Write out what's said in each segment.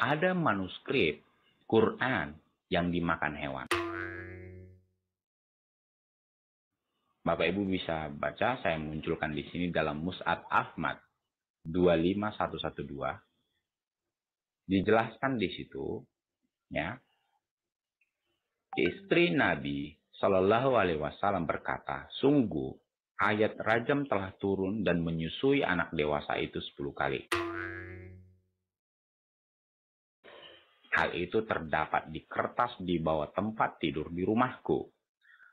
ada manuskrip Quran yang dimakan hewan. Bapak Ibu bisa baca, saya munculkan di sini dalam Mus'ad Ahmad 25112. Dijelaskan di situ, ya, istri Nabi Shallallahu Alaihi Wasallam berkata, sungguh ayat rajam telah turun dan menyusui anak dewasa itu 10 kali. Hal itu terdapat di kertas di bawah tempat tidur di rumahku.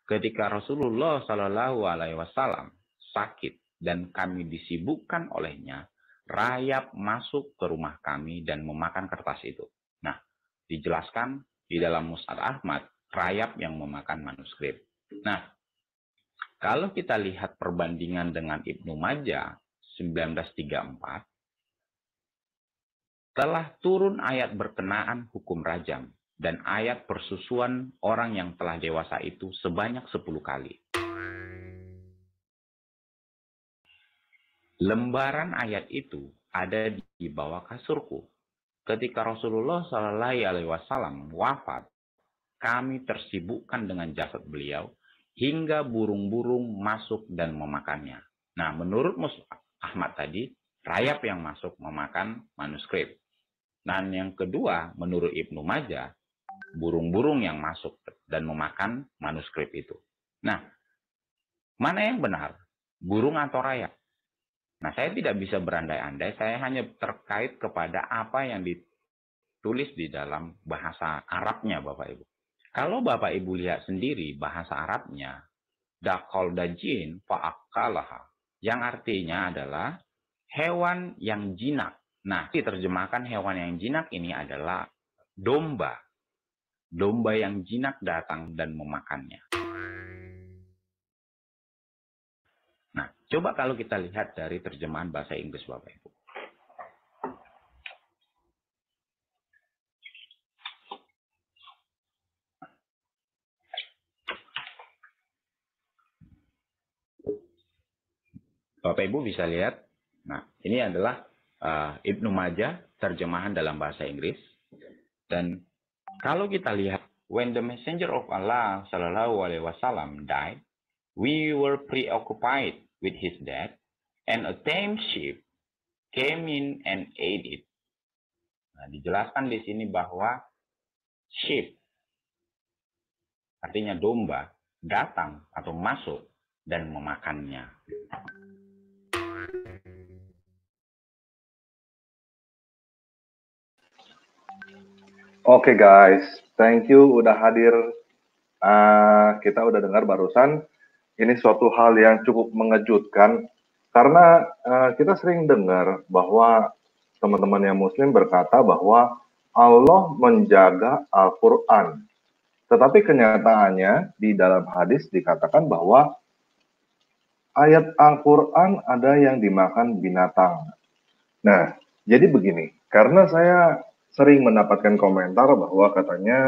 Ketika Rasulullah Shallallahu Alaihi Wasallam sakit dan kami disibukkan olehnya, rayap masuk ke rumah kami dan memakan kertas itu. Nah, dijelaskan di dalam Mus'ad Ahmad, rayap yang memakan manuskrip. Nah, kalau kita lihat perbandingan dengan Ibnu Majah 1934, telah turun ayat berkenaan hukum rajam dan ayat persusuan orang yang telah dewasa itu sebanyak 10 kali. Lembaran ayat itu ada di bawah kasurku. Ketika Rasulullah Shallallahu Alaihi Wasallam wafat, kami tersibukkan dengan jasad beliau hingga burung-burung masuk dan memakannya. Nah, menurut Ahmad tadi, rayap yang masuk memakan manuskrip. Dan yang kedua, menurut Ibnu Majah, burung-burung yang masuk dan memakan manuskrip itu. Nah, mana yang benar? Burung atau rayap? Nah, saya tidak bisa berandai-andai, saya hanya terkait kepada apa yang ditulis di dalam bahasa Arabnya, Bapak Ibu. Kalau Bapak Ibu lihat sendiri bahasa Arabnya, dakol dajin fa'akalaha, yang artinya adalah hewan yang jinak. Nah, diterjemahkan hewan yang jinak ini adalah domba. Domba yang jinak datang dan memakannya. Nah, coba kalau kita lihat dari terjemahan bahasa Inggris, Bapak Ibu. Bapak Ibu bisa lihat. Nah, ini adalah Ibnu Majah, terjemahan dalam bahasa Inggris. Dan kalau kita lihat, when the messenger of Allah Shallallahu Alaihi Wasallam died, we were preoccupied with his death, and a tame sheep came in and ate it. Nah, dijelaskan di sini bahwa sheep, artinya domba, datang atau masuk dan memakannya. Oke guys, thank you udah hadir. Kita udah dengar barusan, ini suatu hal yang cukup mengejutkan karena kita sering dengar bahwa teman-teman yang muslim berkata bahwa Allah menjaga Al-Quran. Tetapi kenyataannya di dalam hadis dikatakan bahwa ayat Al-Quran ada yang dimakan binatang. Nah, jadi begini, karena saya sering mendapatkan komentar bahwa katanya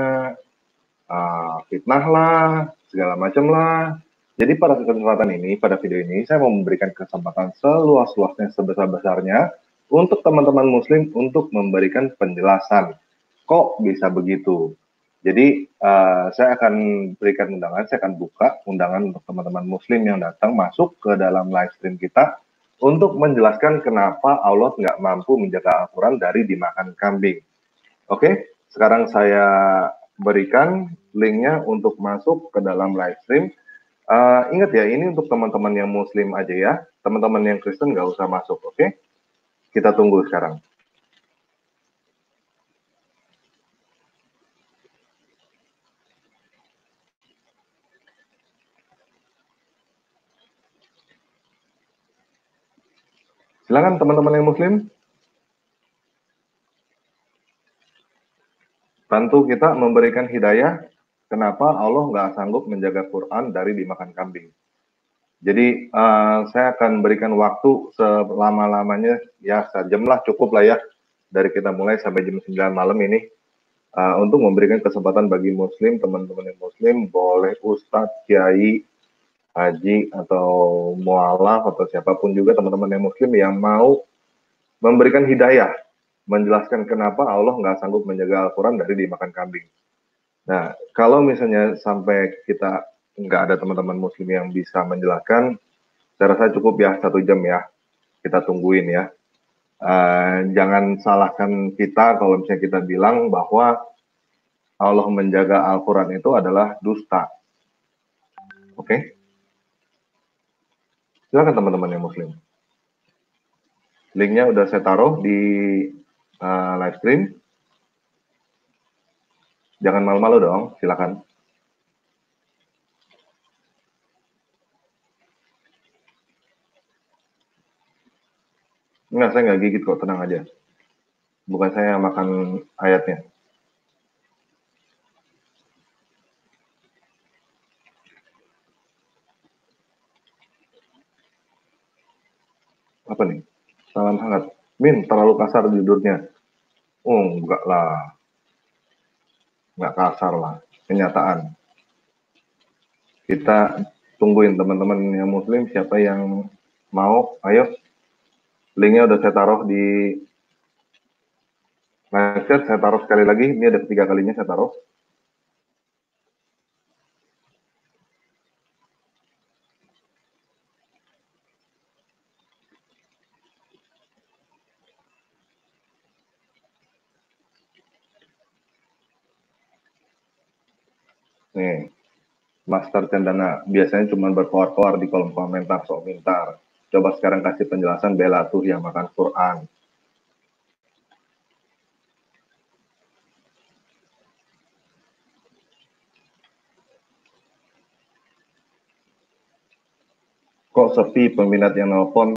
fitnah lah, segala macam lah. Jadi pada kesempatan ini, pada video ini, saya mau memberikan kesempatan seluas-luasnya, sebesar-besarnya untuk teman-teman muslim untuk memberikan penjelasan. Kok bisa begitu? Jadi saya akan berikan undangan, saya akan buka undangan untuk teman-teman muslim yang datang masuk ke dalam live stream kita untuk menjelaskan kenapa Allah nggak mampu menjaga Al-Quran dari dimakan kambing. Oke, sekarang saya berikan linknya untuk masuk ke dalam live stream. Ingat ya, ini untuk teman-teman yang muslim aja ya. Teman-teman yang Kristen nggak usah masuk, oke? Kita tunggu sekarang. Silakan teman-teman yang muslim. Bantu kita memberikan hidayah kenapa Allah nggak sanggup menjaga Quran dari dimakan kambing. Jadi saya akan berikan waktu selama-lamanya, ya sejam lah cukup lah ya, dari kita mulai sampai jam 9 malam ini, untuk memberikan kesempatan bagi muslim, teman-teman yang muslim, boleh ustadz, kiai, haji, atau mualaf, atau siapapun juga teman-teman yang muslim yang mau memberikan hidayah menjelaskan kenapa Allah nggak sanggup menjaga Al-Quran dari dimakan kambing. Nah, kalau misalnya sampai kita nggak ada teman-teman muslim yang bisa menjelaskan, saya rasa cukup ya 1 jam ya, kita tungguin ya. Jangan salahkan kita kalau misalnya kita bilang bahwa Allah menjaga Al-Quran itu adalah dusta. Oke? Silakan teman-teman yang muslim. Linknya udah saya taruh di live stream. Jangan malu-malu dong, silakan. Enggak, saya nggak gigit kok, tenang aja. Bukan saya yang makan ayatnya. Apa nih? Salam hangat. Min, terlalu kasar judulnya. Oh, enggak lah. Enggak kasar lah. Kenyataan. Kita tungguin teman-teman yang muslim, siapa yang mau, ayo. Linknya udah saya taruh di live chat, saya taruh sekali lagi. Ini ada 3 kalinya saya taruh. Nih, Master Cendana biasanya cuma berkoar-koar di kolom komentar sok pintar. Coba sekarang kasih penjelasan bela tuh yang makan Quran. Kok sepi peminat yang nelpon?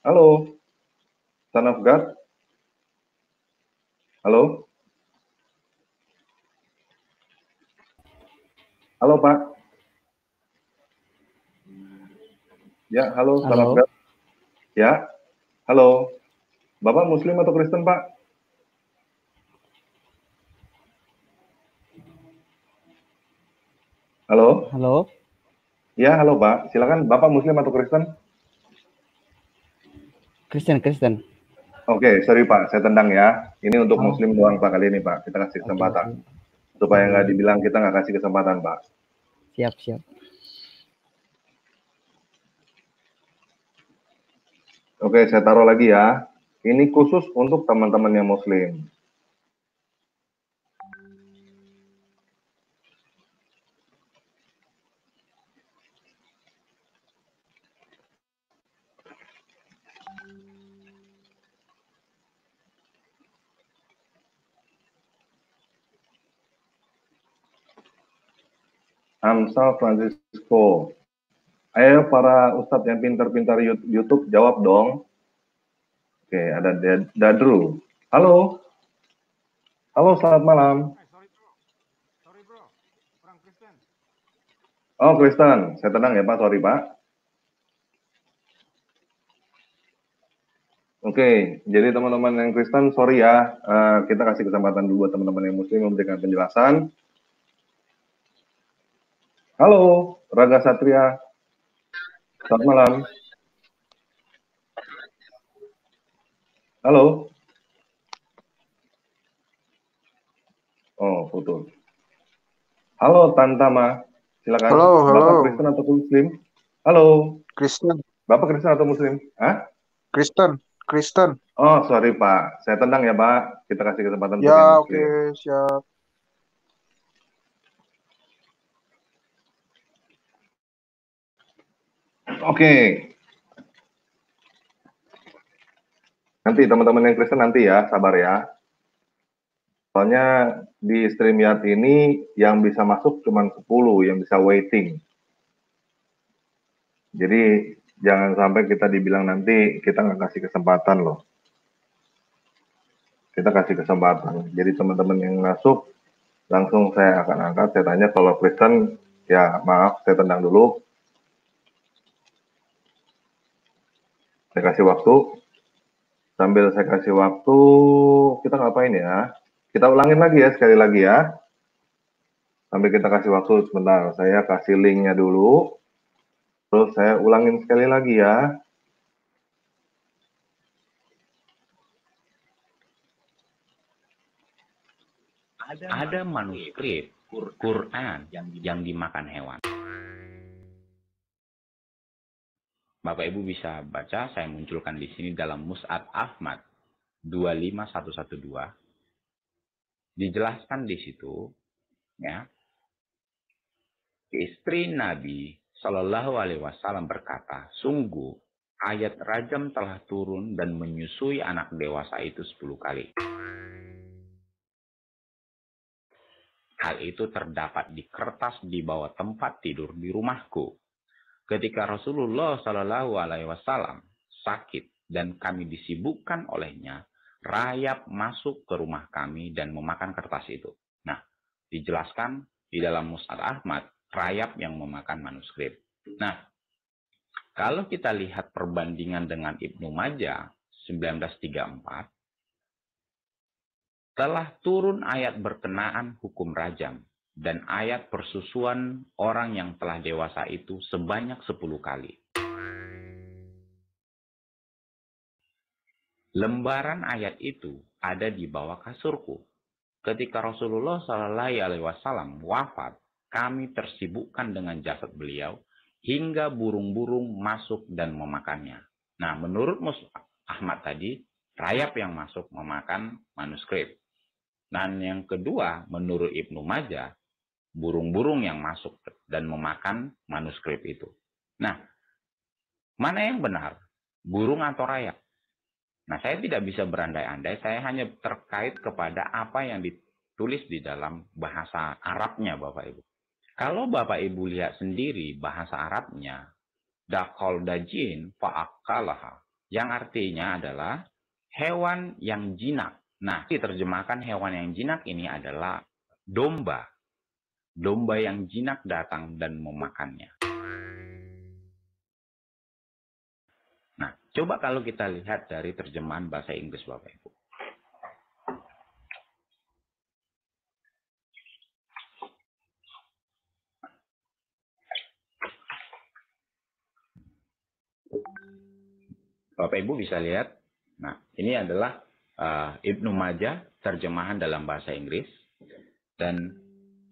Halo, Son of God? Halo? Halo, Pak? Ya, halo, Son of Halo. God? Ya, halo. Bapak Muslim atau Kristen, Pak? Halo? Halo. Ya, halo, Pak. Silakan, Bapak Muslim atau Kristen? Kristen. Oke, sorry Pak, saya tendang ya. Ini untuk Oh. Muslim doang Pak kali ini Pak. Kita kasih kesempatan. Oke. Supaya nggak dibilang kita nggak kasih kesempatan Pak. Siap. Oke, saya taruh lagi ya. Ini khusus untuk teman-teman yang Muslim. Amsal Francisco. Ayo para ustadz yang pintar-pintar YouTube jawab dong. Oke, ada Dadru. Halo. Halo, selamat malam. Sorry bro. Orang Kristen. Oh, Kristen. Saya tenang ya Pak, sorry Pak. Oke, jadi teman-teman yang Kristen, sorry ya. Kita kasih kesempatan dulu buat teman-teman yang Muslim memberikan penjelasan. Halo, Raga Satria. Selamat malam. Halo. Oh, putus. Halo, Tantama. Silakan. Halo. Bapak Kristen atau Muslim? Halo. Kristen. Bapak Kristen atau Muslim? Hah? Kristen. Oh, sorry Pak. Saya tendang ya Pak. Kita kasih kesempatan untuk Ya, yang oke, Muslim. siap. Oke. Nanti teman-teman yang Kristen nanti ya, sabar ya. Soalnya di StreamYard ini yang bisa masuk cuma 10, yang bisa waiting. Jadi jangan sampai kita dibilang nanti kita nggak kasih kesempatan loh. Kita kasih kesempatan. Jadi teman-teman yang masuk, langsung saya akan angkat. Saya tanya kalau Kristen, ya maaf, saya tendang dulu. Saya kasih waktu. Sambil saya kasih waktu, kita ngapain ya? Kita ulangin lagi ya, sekali lagi ya. Sampai kita kasih waktu sebentar. Saya kasih linknya dulu. Terus saya ulangin sekali lagi ya. Ada manuskrip Quran yang dimakan hewan. Bapak Ibu bisa baca, saya munculkan di sini dalam Mus'ad Ahmad 25112. Dijelaskan di situ, ya, istri Nabi Shallallahu Alaihi Wasallam berkata, sungguh ayat rajam telah turun dan menyusui anak dewasa itu 10 kali. Hal itu terdapat di kertas di bawah tempat tidur di rumahku. Ketika Rasulullah Shallallahu Alaihi Wasallam sakit dan kami disibukkan olehnya, rayap masuk ke rumah kami dan memakan kertas itu. Nah, dijelaskan di dalam Mus'ad Ahmad, rayap yang memakan manuskrip. Nah, kalau kita lihat perbandingan dengan Ibnu Majah 1934, telah turun ayat berkenaan hukum rajam dan ayat persusuan orang yang telah dewasa itu sebanyak 10 kali. Lembaran ayat itu ada di bawah kasurku. Ketika Rasulullah SAW wafat, kami tersibukkan dengan jasad beliau hingga burung-burung masuk dan memakannya. Nah, menurut Ahmad tadi, rayap yang masuk memakan manuskrip. Dan yang kedua, menurut Ibnu Majah, burung-burung yang masuk dan memakan manuskrip itu. Nah, mana yang benar? Burung atau rayap? Nah, saya tidak bisa berandai-andai, saya hanya terkait kepada apa yang ditulis di dalam bahasa Arabnya, Bapak Ibu. Kalau Bapak Ibu lihat sendiri bahasa Arabnya, dakol dajin fa'akalaha, yang artinya adalah hewan yang jinak. Nah, diterjemahkan hewan yang jinak ini adalah domba. Domba yang jinak datang dan memakannya. Nah, coba kalau kita lihat dari terjemahan bahasa Inggris, Bapak Ibu. Bapak Ibu bisa lihat. Nah, ini adalah Ibnu Majah, terjemahan dalam bahasa Inggris. Dan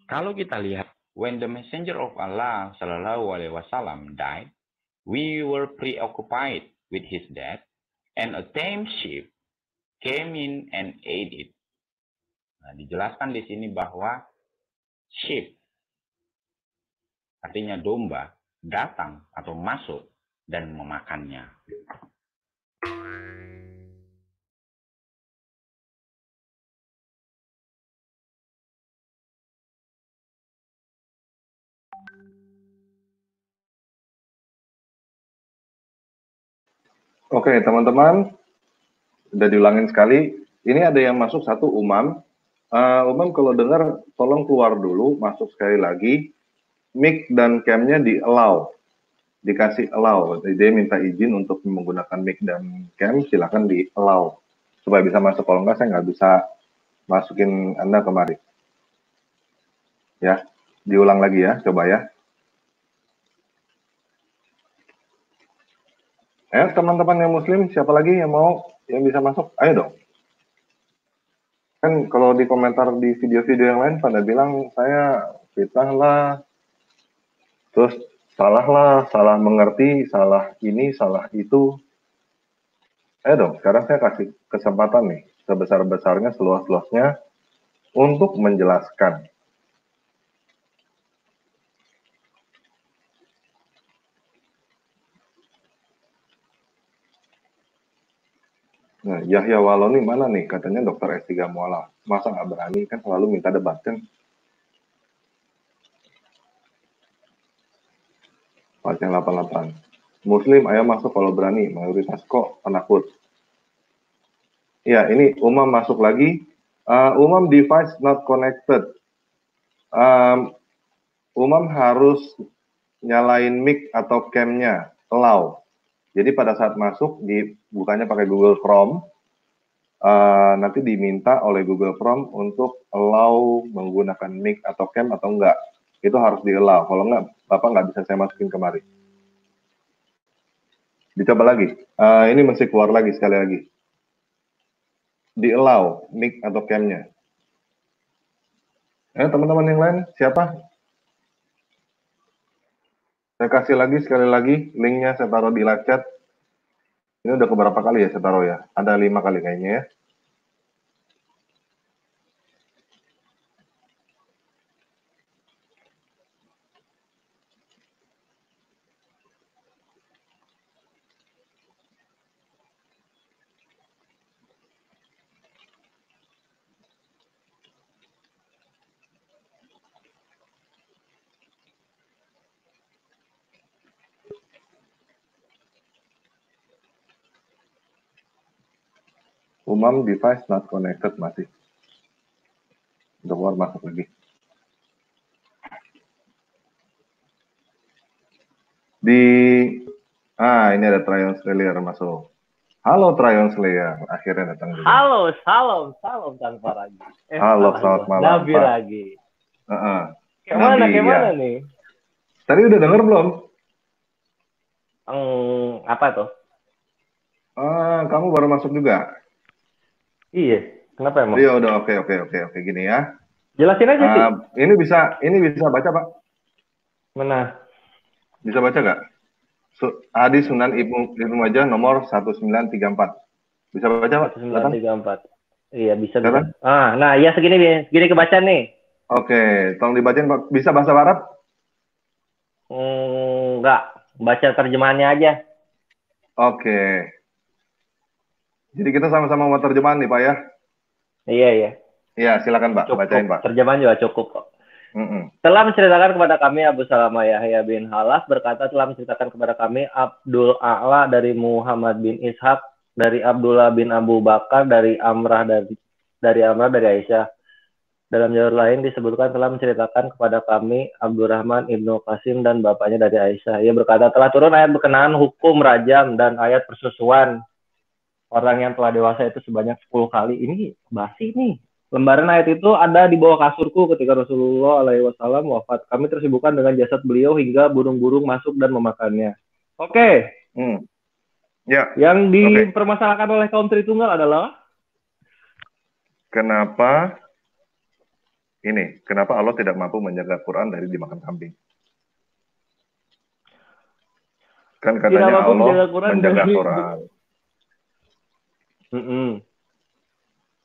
kalau kita lihat, when the messenger of Allah Shallallahu Alaihi Wasallam died, we were preoccupied with his death, and a tame sheep came in and ate it. Nah, dijelaskan di sini bahwa sheep, artinya domba, datang atau masuk dan memakannya. Oke, teman-teman, udah diulangin sekali. Ini ada yang masuk satu, Umam. Umam kalau dengar, tolong keluar dulu, masuk sekali lagi. Mic dan cam-nya di-allow. Dikasih allow. Dia minta izin untuk menggunakan mic dan cam, silakan di-allow. Supaya bisa masuk. Kalau enggak, saya nggak bisa masukin Anda kemari. Ya, diulang lagi ya, coba ya. Teman-teman yang muslim, siapa lagi yang mau, yang bisa masuk? Ayo dong. Kan kalau di komentar di video-video yang lain pada bilang, saya fitnah lah, terus salah lah, salah mengerti, salah ini, salah itu. Ayo dong, sekarang saya kasih kesempatan nih, sebesar-besarnya, seluas-luasnya, untuk menjelaskan. Nah, Yahya Waloni mana nih? Katanya dokter S3 mualaf. Masa nggak berani? Kan selalu minta debat kan? Pasien 88. Muslim, ayo masuk kalau berani. Mayoritas kok penakut. Ya, ini Umam masuk lagi. Umam device not connected. Umam harus nyalain mic atau cam-nya. Allow. Jadi pada saat masuk, bukannya pakai Google Chrome. nanti diminta oleh Google Chrome untuk allow menggunakan mic atau cam atau enggak. Itu harus di-allow. Kalau enggak, Bapak nggak bisa saya masukin kemari. Dicoba lagi. Ini mesti keluar lagi sekali lagi. Di-allow mic atau cam-nya. Teman-teman yang lain, siapa? Saya kasih lagi sekali lagi, linknya saya taruh di live chat. Ini udah keberapa kali ya saya taruh ya? Ada 5 kali kayaknya ya. Umam device not connected masih. Udah keluar masuk lagi. Ini ada Tryon Slayer masuk. Halo Tryon Slayer, akhirnya datang juga. Halo, salam tanpa lagi. Halo, selamat malam, Nabi Pak. lagi. Kayak Nabi, mana ya. nih? Tadi udah denger belum? Apa tuh? Kamu baru masuk juga? Iya, kenapa emang? Iya, udah oke gini ya. Jelasin aja sih. Ini bisa baca, Pak? Mana? Bisa baca nggak? Hadis Sunan Ibnu Majah nomor 1934. Bisa baca, Pak? 1934. Iya, bisa. Kelihatan? Nah, ya segini kebaca nih. Oke, tolong dibacain, Pak. Bisa bahasa Arab? Enggak, baca terjemahannya aja. Oke. Jadi kita sama-sama mau terjemahan nih, Pak ya? Iya. Iya, silakan, Pak. Cukup. Bacain, Pak. Terjemahan juga cukup kok. Telah menceritakan kepada kami Abu Salama Yahya bin Halas berkata telah menceritakan kepada kami Abdul A'la dari Muhammad bin Ishaq dari Abdullah bin Abu Bakar dari Amrah dari Aisyah. Dalam jalur lain disebutkan telah menceritakan kepada kami Abdurrahman ibnu Qasim dan bapaknya dari Aisyah. Ia berkata telah turun ayat berkenaan hukum rajam dan ayat persusuan orang yang telah dewasa itu sebanyak 10 kali. Ini basi nih. Lembaran ayat itu ada di bawah kasurku ketika Rasulullah SAW wafat. Kami tersibukkan dengan jasad beliau hingga burung-burung masuk dan memakannya. Oke. Ya. Yang dipermasalahkan oleh kaum Tritunggal adalah kenapa Allah tidak mampu menjaga Quran dari dimakan kambing? Kan katanya Allah menjaga Quran.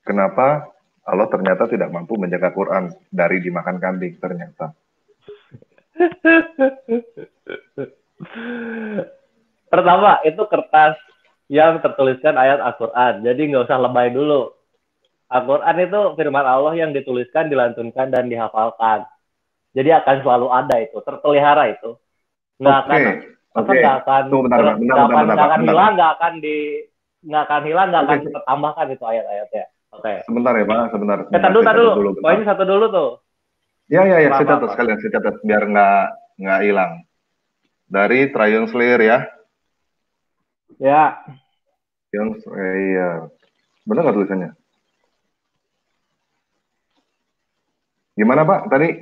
Kenapa Allah ternyata tidak mampu menjaga Quran dari dimakan kambing ternyata? Pertama, itu kertas yang tertuliskan ayat Al-Quran. Jadi nggak usah lebay dulu. Al-Quran itu firman Allah yang dituliskan, dilantunkan, dan dihafalkan. Jadi akan selalu ada itu, terpelihara itu. Nggak akan hilang, nggak akan ditambahkan itu ayat-ayatnya. Oke. Sebentar ya, Pak, sebentar. Tar dulu. Poinnya satu dulu tuh. Ya, saya catat biar nggak hilang. Dari Tryon Slayer ya. Ya. Tryon Slayer. Benar nggak tulisannya? Gimana, Pak, tadi?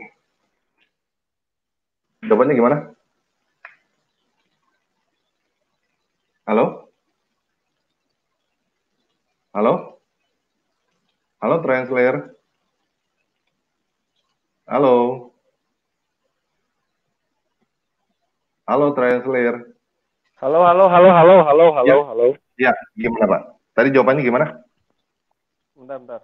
Jawabannya gimana? Halo? Halo, Translator. Halo, Translator. Halo. Ya, gimana, Pak? Tadi jawabannya gimana? Bentar.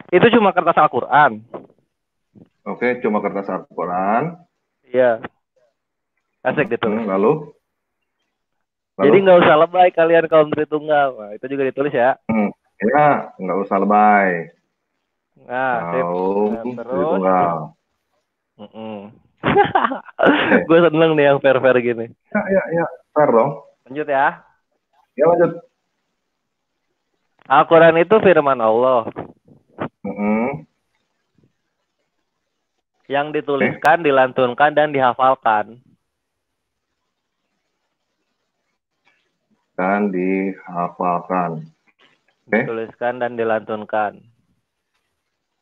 Itu cuma kertas Al-Quran. Oke, cuma kertas Al-Quran. Iya. Asik gitu. Lalu? Jadi nggak usah lebay kalian kaum Tritunggal. Nah, itu juga ditulis ya. Ya, nggak usah lebay. Nah, terus. Tritunggal. Gue seneng nih yang fair gini. Ya, fair dong. Lanjut ya. Ya, lanjut. Al-Quran itu firman Allah. Yang dituliskan, dilantunkan, dan dihafalkan. dan dihafalkan. Oke. Dituliskan dan dilantunkan.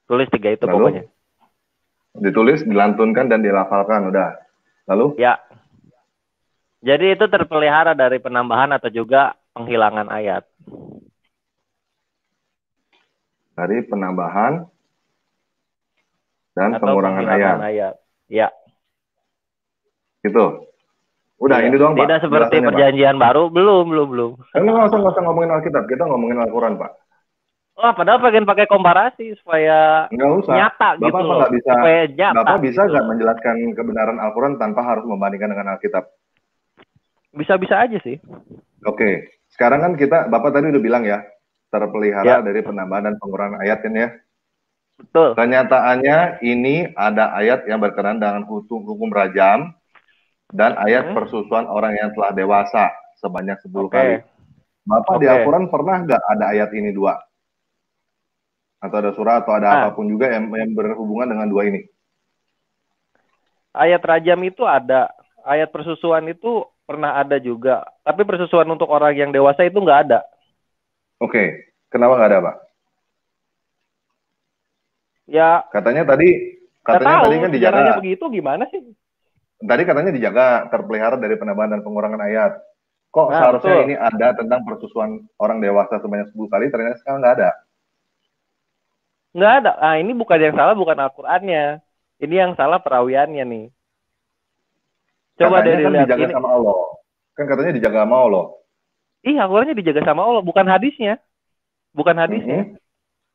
Tulis 3 itu Lalu? pokoknya. Ditulis, dilantunkan, dan dilafalkan. Udah. Lalu? Ya. Jadi itu terpelihara dari penambahan atau juga penghilangan ayat. Dari penambahan dan Atau pengurangan penghilangan ayat. Ya. Gitu. Udah, Iya. ini doang, Pak. Tidak seperti Jelasannya, Pak. perjanjian baru. Belum. Nggak usah ngomongin Alkitab. Kita ngomongin Al-Quran, Pak. Wah, padahal pengen pakai komparasi supaya Nggak usah. nyata Bapak gitu apa loh. nggak bisa? Supaya nyata. Bapak bisa gitu nggak loh. menjelaskan kebenaran Al-Quran tanpa harus membandingkan dengan Alkitab? Bisa-bisa aja sih. Oke. Sekarang kan Bapak tadi udah bilang ya, Ya. terpelihara dari penambahan dan pengurangan ayat ini ya. Betul. Kenyataannya ini ada ayat yang berkenaan dengan hukum rajam dan ayat persusuan orang yang telah dewasa sebanyak 10 kali. Bapak di Al-Quran pernah nggak ada ayat ini 2? Atau ada surah atau ada apapun juga yang berhubungan dengan 2 ini? Ayat rajam itu ada. Ayat persusuan itu pernah ada juga. Tapi persusuan untuk orang yang dewasa itu nggak ada. Oke. Kenapa nggak ada, Pak? Ya, Katanya tadi kan dijaga. Begitu gimana sih? Tadi katanya dijaga, terpelihara dari penambahan dan pengurangan ayat. Kok seharusnya betul. ini ada tentang persusuan orang dewasa sebanyak 10 kali, ternyata sekarang nggak ada? Nggak ada. Nah, ini bukan yang salah, bukan Al-Qur'annya. Ini yang salah perawiannya nih. Coba Katanya dari kan lihat dijaga ini. sama Allah. Kan katanya dijaga sama Allah. Iya, Al-Qur'annya dijaga sama Allah, bukan hadisnya. Bukan hadisnya.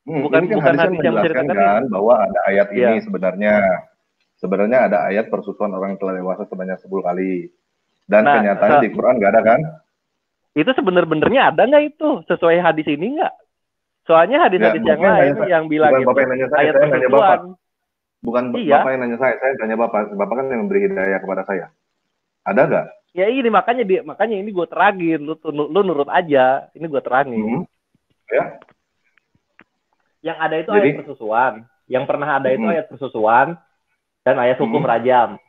Bukan hadis yang menjelaskan kan bahwa ada ayat ini sebenarnya. Sebenarnya ada ayat persusuan orang telah dewasa sebanyak 10 kali. Dan kenyataannya di Quran nggak ada kan? Itu sebenarnya ada nggak itu? Sesuai hadis ini nggak? Soalnya hadis-hadis yang lain yang bilang itu ayat persusuan. Bukan Bapak yang nanya saya tanya Bapak. Bapak kan yang memberi hidayah kepada saya. Ada nggak? Ya ini makanya ini gue terangin. Lu nurut aja. Ini gue terangin. Ya. Yang ada itu ayat persusuan. Yang pernah ada itu ayat persusuan dan ayat hukum rajam.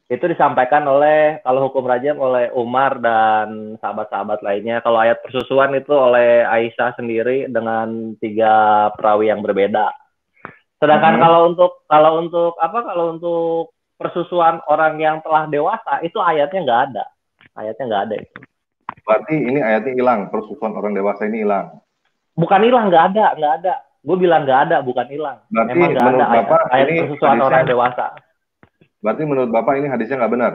Itu disampaikan kalau hukum rajam oleh Umar dan sahabat-sahabat lainnya. Kalau ayat persusuan itu oleh Aisyah sendiri dengan 3 perawi yang berbeda. Sedangkan kalau untuk persusuan orang yang telah dewasa itu ayatnya nggak ada. Ayatnya nggak ada itu. Berarti ini ayatnya hilang. Persusuan orang dewasa ini hilang. Bukan hilang, nggak ada. Gue bilang nggak ada, bukan hilang. Berarti memang nggak ada ayat persusuan orang dewasa. Berarti menurut Bapak ini hadisnya nggak benar?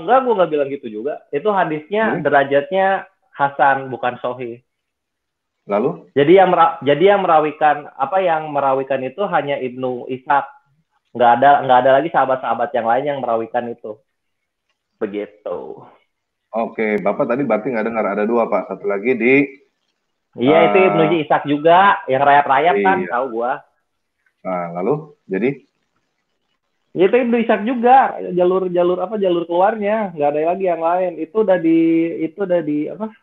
Enggak, gue nggak bilang gitu juga. Itu hadisnya derajatnya Hasan, bukan Sahih. Lalu? Jadi yang merawikan itu hanya Ibnu Ishaq. Nggak ada lagi sahabat-sahabat yang lain yang merawikan itu. Begitu. Oke, Bapak tadi berarti nggak dengar ada 2, Pak. Satu lagi di... Iya, itu Ibnu Ishaq juga, yang rayap-rayap kan, tahu gua. Nah, lalu jadi? Itu Ibnu Ishaq juga, jalur keluarnya, nggak ada lagi yang lain. Itu udah di apa?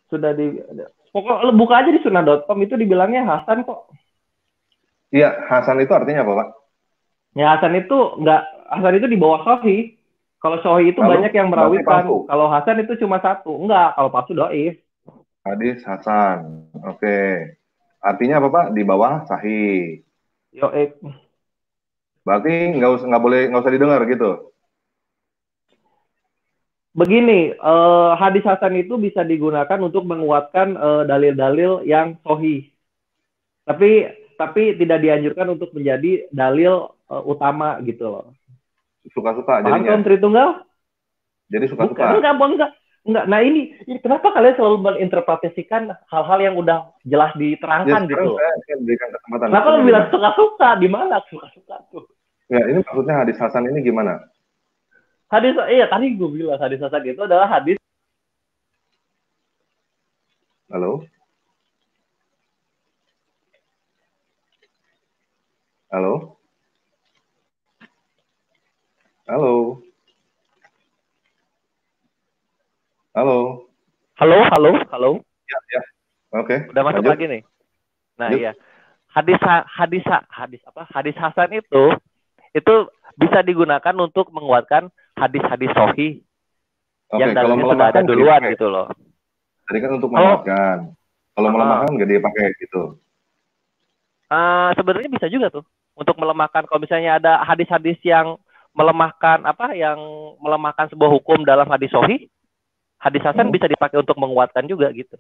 Sudah di pokoknya buka aja di sunnah.com itu dibilangnya Hasan kok. Iya, Hasan itu artinya apa, Pak? Ya Hasan itu di bawah Sahih. Kalau Sahih itu banyak yang merawikan. Kalau Hasan itu cuma 1. Enggak, kalau palsu dhaif. Hadis Hasan. Oke. Artinya apa, Pak? Di bawah Sahih. Berarti nggak usah didengar gitu. Begini, hadis Hasan itu bisa digunakan untuk menguatkan dalil-dalil yang sahih. Tapi tidak dianjurkan untuk menjadi dalil utama gitu loh. Suka-suka jadinya. Paham Tritunggal? Jadi suka-suka. Enggak. Nah ini kenapa kalian selalu menginterpretasikan hal-hal yang udah jelas diterangkan gitu loh. Kenapa lu bilang suka-suka? Di mana suka-suka tuh? Ya, ini maksudnya hadis Hasan ini gimana? Tadi gue bilang hadis Hasan itu adalah hadis. Halo? Halo? Halo? Halo? Halo? Ya. Oke. Udah masuk lagi nih. Nah, iya. Hadis Hasan itu bisa digunakan untuk menguatkan hadis-hadis sahih. Oke, yang kalau dalilnya sudah ada melemahkan nggak duluan dipakai. gitu loh. Tadi kan untuk Kalau menguatkan. Kalau melemahkan nggak dipakai gitu. sebenarnya bisa juga tuh untuk melemahkan kalau misalnya ada hadis-hadis yang melemahkan yang melemahkan sebuah hukum dalam hadis sahih, hadis hasan bisa dipakai untuk menguatkan juga gitu.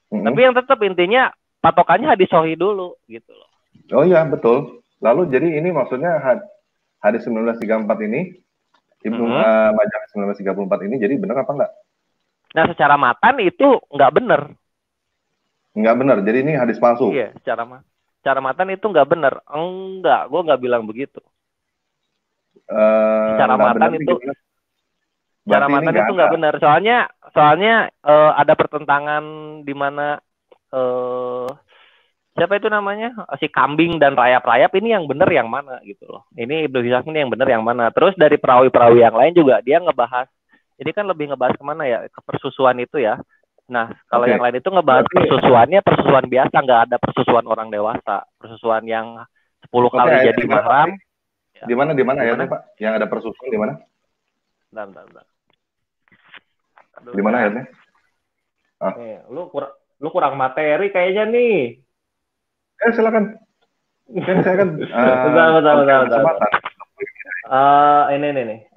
Tapi yang tetap intinya patokannya hadis sahih dulu gitu loh. Oh iya, betul. Lalu jadi ini maksudnya hadis 1934 ini Ibnu Majah 1934 ini jadi benar apa enggak? Nah, secara matan itu nggak benar. Nggak benar. Jadi ini hadis palsu. Iya, secara matan itu nggak benar. Enggak, gue nggak bilang begitu. Secara matan itu secara matan itu nggak benar. Soalnya ada pertentangan di mana siapa itu namanya si kambing dan rayap-rayap ini yang benar yang mana gitu loh. Ini Ibnu Hisham ini yang benar yang mana. Terus dari perawi-perawi yang lain juga dia ngebahas. Ini kan lebih ngebahas kemana ya, ke persusuan itu ya. Nah kalau yang lain itu ngebahas persusuannya persusuan biasa, nggak ada persusuan orang dewasa, persusuan yang 10 kali jadi mahram. Di mana ayatnya Pak? Yang ada persusuan di mana? Bentar. Di mana ayatnya? Nih, lu kurang materi kayaknya nih. Silakan. Kan saya kan bentar. Ini nih.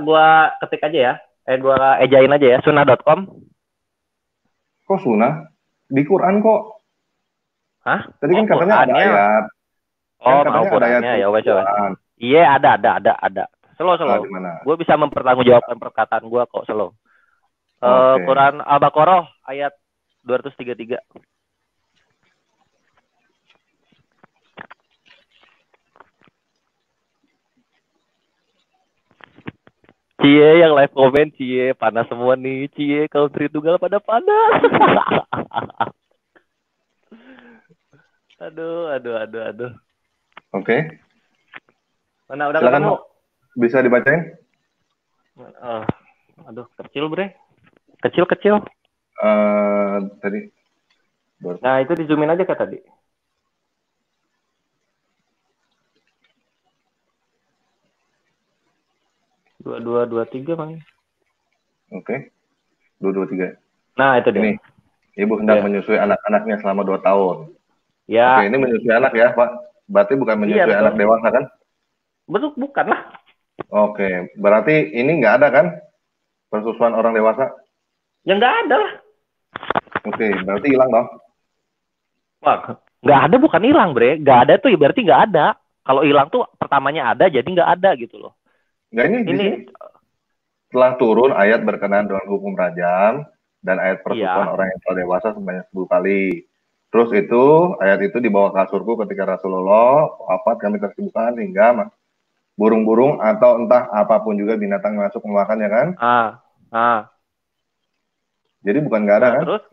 Gua ketik aja ya. Gua ejain aja ya, sunnah.com. Kok sunnah? Di Quran kok. Hah? Tadi kan katanya ada ayat. Oh, mau Qurannya ya wes. Iya, ada. Slow. Gue bisa mempertanggungjawabkan perkataan gue kok, slow. Quran Al-Baqarah ayat 233. Cie yang live comment, Cie panas semua nih, Cie country tunggal pada panas. Aduh. Oke. Mana udah silakan, ketemu? Bisa dibacain? Aduh, kecil bre. Kecil. Tadi. Nah itu di zoomin aja kayak tadi. Dua tiga bang. Oke. 223. Nah itu dia. Ini ibu hendak menyusui anak-anaknya selama 2 tahun. Ya. Oke, ini menyusui anak ya Pak. Berarti bukan menyusui anak dewasa kan? Betul, bukan lah. Oke, berarti ini nggak ada kan persusuan orang dewasa? Ya nggak ada lah. Oke, berarti hilang dong. Wah, nggak ada bukan hilang bre. Nggak ada tuh berarti nggak ada. Kalau hilang tuh pertamanya ada jadi nggak ada gitu loh. Nggak ini setelah turun ayat berkenaan dengan hukum rajam dan ayat persusuan orang yang telah dewasa sebanyak 10 kali. Terus itu ayat itu dibawa kasurku ketika Rasulullah wafat, kami tersibukkan hingga burung-burung atau entah apapun juga binatang masuk memakannya kan? Jadi bukan nggak ada kan? Terus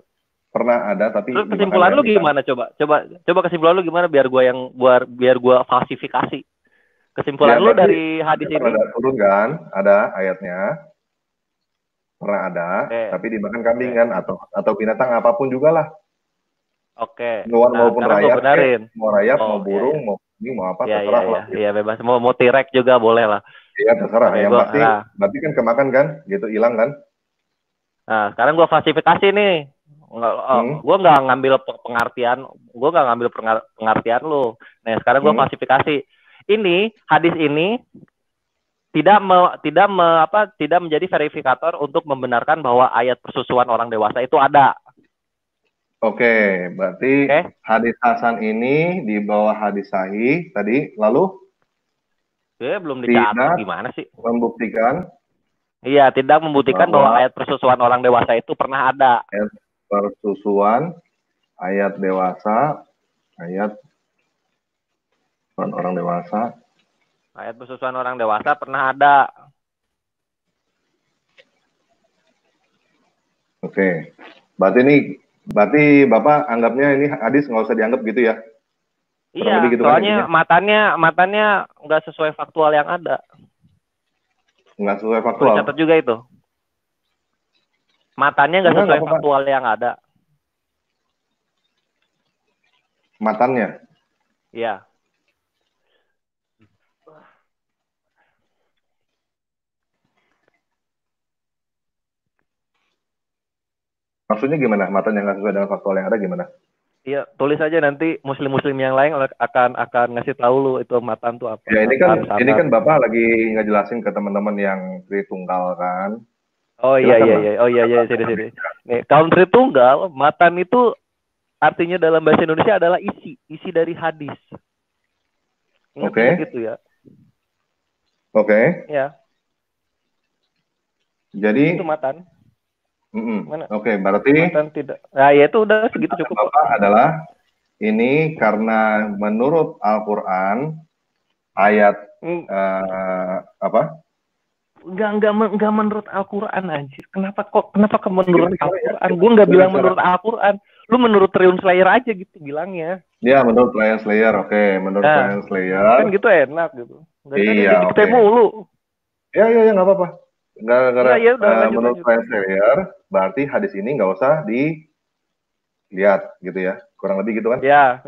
pernah ada tapi. Terus kesimpulan lu gimana coba kesimpulan lu gimana biar gua falsifikasi. Kesimpulan lu dari hadis ini. Pernah turun kan? Ada ayatnya. Pernah ada, tapi dimakan kambing kan atau binatang apapun juga lah. Oke. Hewan maupun rayap, mau rayap, mau burung, mau ini, mau apa terserah lah. Iya bebas. Mau tirek juga boleh lah. Iya terserah. Yang pasti, berarti kan kemakan kan, gitu hilang kan. Nah sekarang gua falsifikasi nih. Gue nggak ngambil pengertian lu. Nah sekarang gue falsifikasi. Ini hadis ini tidak menjadi verifikator untuk membenarkan bahwa ayat persusuan orang dewasa itu ada. Oke, berarti hadis hasan ini di bawah hadis sahih tadi, lalu? Belum dicatat gimana sih? Membuktikan? Iya, tidak membuktikan bahwa ayat persusuan orang dewasa itu pernah ada. Persusuan ayat dewasa, ayat orang dewasa. Ayat persusuan orang dewasa pernah ada. Oke, berarti Bapak anggapnya ini hadis nggak usah dianggap gitu ya? Iya, gitu soalnya kan, matanya nggak sesuai faktual yang ada. Nggak sesuai faktual. Catat juga itu. Matanya nggak sesuai faktual yang ada. Matanya? Iya. Maksudnya gimana? Matan yang nggak sesuai dengan faktual yang ada gimana? Iya, tulis aja nanti muslim-muslim yang lain akan ngasih tahu lu itu matan tuh apa. Ya ini Matan. kan Bapak lagi ngejelasin ke teman-teman yang Tritunggal kan. Oh iya. Sini. Nih, kaum Tritunggal, matan itu artinya dalam bahasa Indonesia adalah isi dari hadis. Ingat gitu ya. Oke. Ya. Jadi itu matan. Oke, berarti matan tidak. Nah, ya itu udah segitu cukup. Bapak adalah ini karena menurut Al-Qur'an ayat apa? Enggak menurut Al-Qur'an anjir. Kenapa menurut Al-Qur'an? Gue enggak bilang menurut Al-Qur'an. Lu menurut Triun Slayer aja gitu bilangnya. Ya, menurut Triun Slayer. Oke, menurut Triun Slayer. Kan gitu enak gitu. Iya, oke. Mulu. Ya, enggak apa-apa. Menurut Lanjut. Triun Slayer, berarti hadis ini nggak usah dilihat gitu ya. Kurang lebih gitu kan? Ya,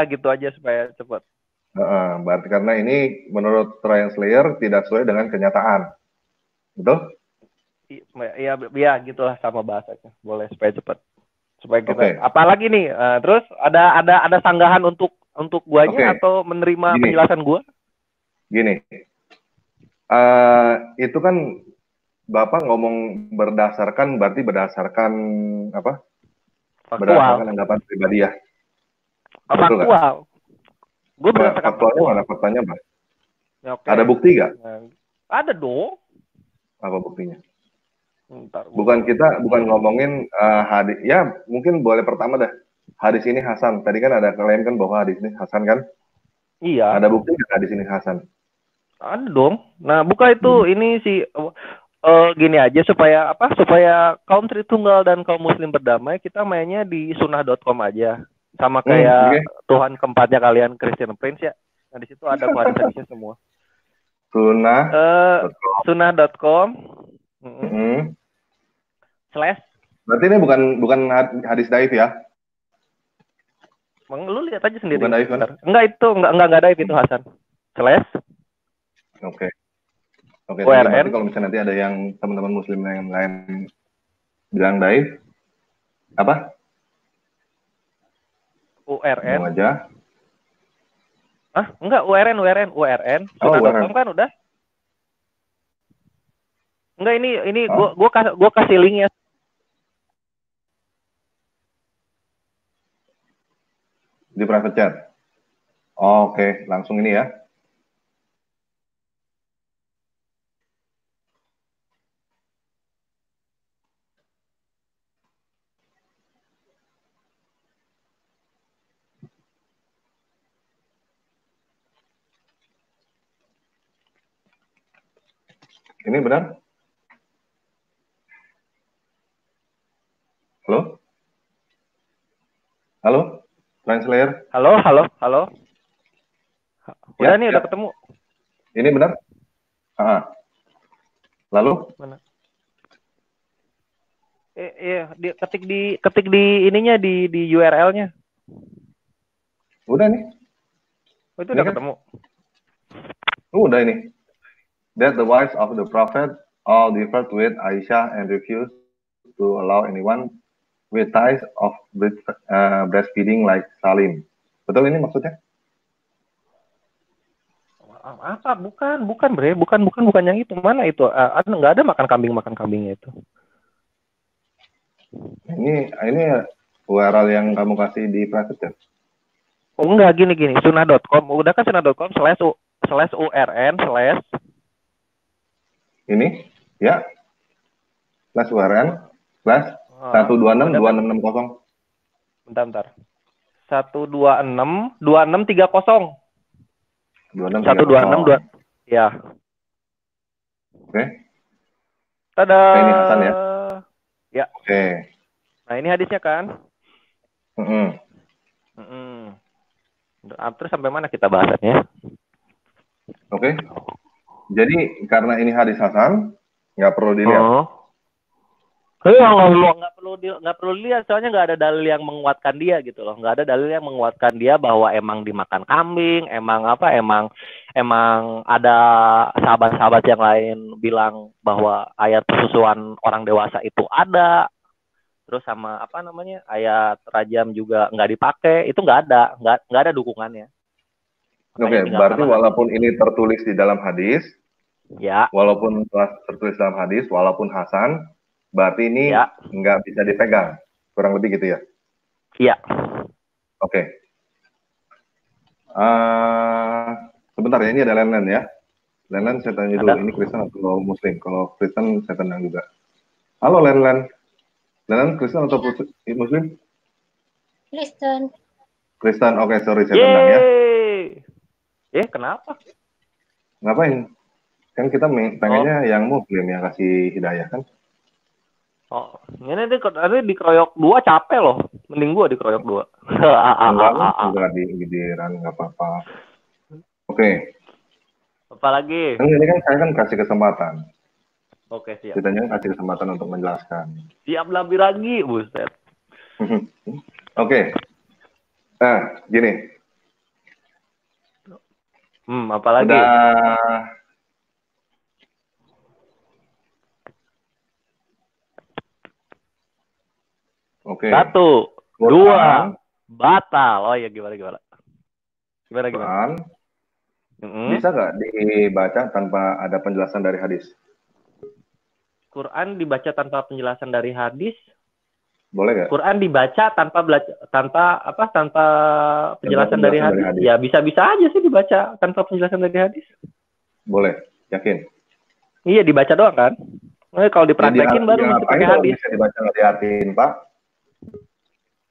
gitu aja supaya cepat. Berarti karena ini menurut Triun Slayer tidak sesuai dengan kenyataan. Betul? Iya, gitulah sama bahasanya. Boleh supaya cepat. Supaya kita apalagi nih, terus ada sanggahan untuk guanya atau menerima penjelasan gua? Gini. Itu kan Bapak ngomong berdasarkan apa? Faktual. Berdasarkan anggapan pribadi ya. Faktual. Gue berdasarkan faktualnya mana faktanya, Pak? Ya, ada bukti nggak? Ada dong. Apa buktinya? Bentar, bukan ngomongin hadis. Ya, mungkin boleh pertama dah. Hadis ini Hasan. Tadi kan ada klaim kan bahwa hadis ini Hasan kan? Iya. Ada bukti nggak hadis ini Hasan? Ada dong. Nah, buka itu ini sih gini aja supaya kaum Tritunggal dan kaum Muslim berdamai, kita mainnya di sunnah.com aja. Sama kayak Tuhan keempatnya kalian Christian Prince ya. Nah, di situ ada hadis-hadisnya semua. Sunnah.com. Slash. Berarti ini bukan hadis daif ya? Lu lihat aja sendiri. Bukan daif kan? Enggak daif itu Hasan. Slash. Oke. URN. Berarti kalau misalnya nanti ada yang teman-teman Muslim yang lain bilang daif, apa? URN. Mau aja. Enggak, URN. Sunnah.com kan udah. Enggak, ini gua kasih linknya. Di private chat. Oke, langsung ini ya. Ini benar? Halo? Translator? Halo? Udah nih, udah ketemu. Ini benar? Lalu? Mana? Ketik di ininya di URL-nya. Udah nih. Itu udah ketemu. Udah ini. That the wives of the prophet all differed with Aisyah and refused to allow anyone with ties of breastfeeding like Salim. Betul ini maksudnya? Apa? Bukan bre, bukan yang itu. Mana itu? Nggak ada makan kambingnya itu. Ini URL yang kamu kasih di private chat. Oh enggak, gini. Sunnah.com. Udah kan sunnah.com /URN/ ini ya /URN /1262660. Bentar. 1262630. 126 ya. Oke. Tada. Ini Hasan ya. Ya. Oke. Nah, ini hadisnya kan? Terus sampai mana kita bahasannya? Oke. Jadi karena ini hadis Hasan, nggak perlu dilihat. Nggak perlu dilihat, soalnya nggak ada dalil yang menguatkan dia gitu loh. Nggak ada dalil yang menguatkan dia bahwa emang dimakan kambing, emang ada sahabat-sahabat yang lain bilang bahwa ayat persusuan orang dewasa itu ada. terus sama apa namanya ayat rajam juga nggak dipakai, itu nggak ada dukungannya. Oke, berarti walaupun ini tertulis di dalam hadis, ya, walaupun tertulis dalam hadis, walaupun Hasan, berarti ini nggak bisa dipegang, kurang lebih gitu ya? Iya. Oke. Sebentar ya, ini ada Len ya. Len saya tanya dulu, ini Kristen atau Muslim? Kalau Kristen saya tendang juga. Halo Len. Len Kristen atau Muslim? Kristen, oke, sorry saya tendang ya. Kenapa? Ngapain? Kan kita pengennya yang Muslim yang kasih hidayah kan? Oh, ini dikeroyok 2 capek loh. Mending gua dikeroyok 2. Enggak giliran, nggak apa-apa. Oke. Apalagi? Ini kan saya kan kasih kesempatan. Oke, siap. Kitanya kasih kesempatan untuk menjelaskan. Siap lebih lagi, buset. Oke. Nah, gini. Apalagi? Oke. 1, 2, batal. Oh ya, gimana? Gimana? Bisa nggak dibaca tanpa ada penjelasan dari hadis? Quran dibaca tanpa penjelasan dari hadis? Boleh nggak? Quran dibaca tanpa penjelasan dari hadis? Ya bisa-bisa aja sih dibaca tanpa penjelasan dari hadis. Boleh, yakin? Iya, dibaca doang kan? Kalau dipraktekin baru mesti pakai hadis. Bisa dibaca nggak diartiin, Pak?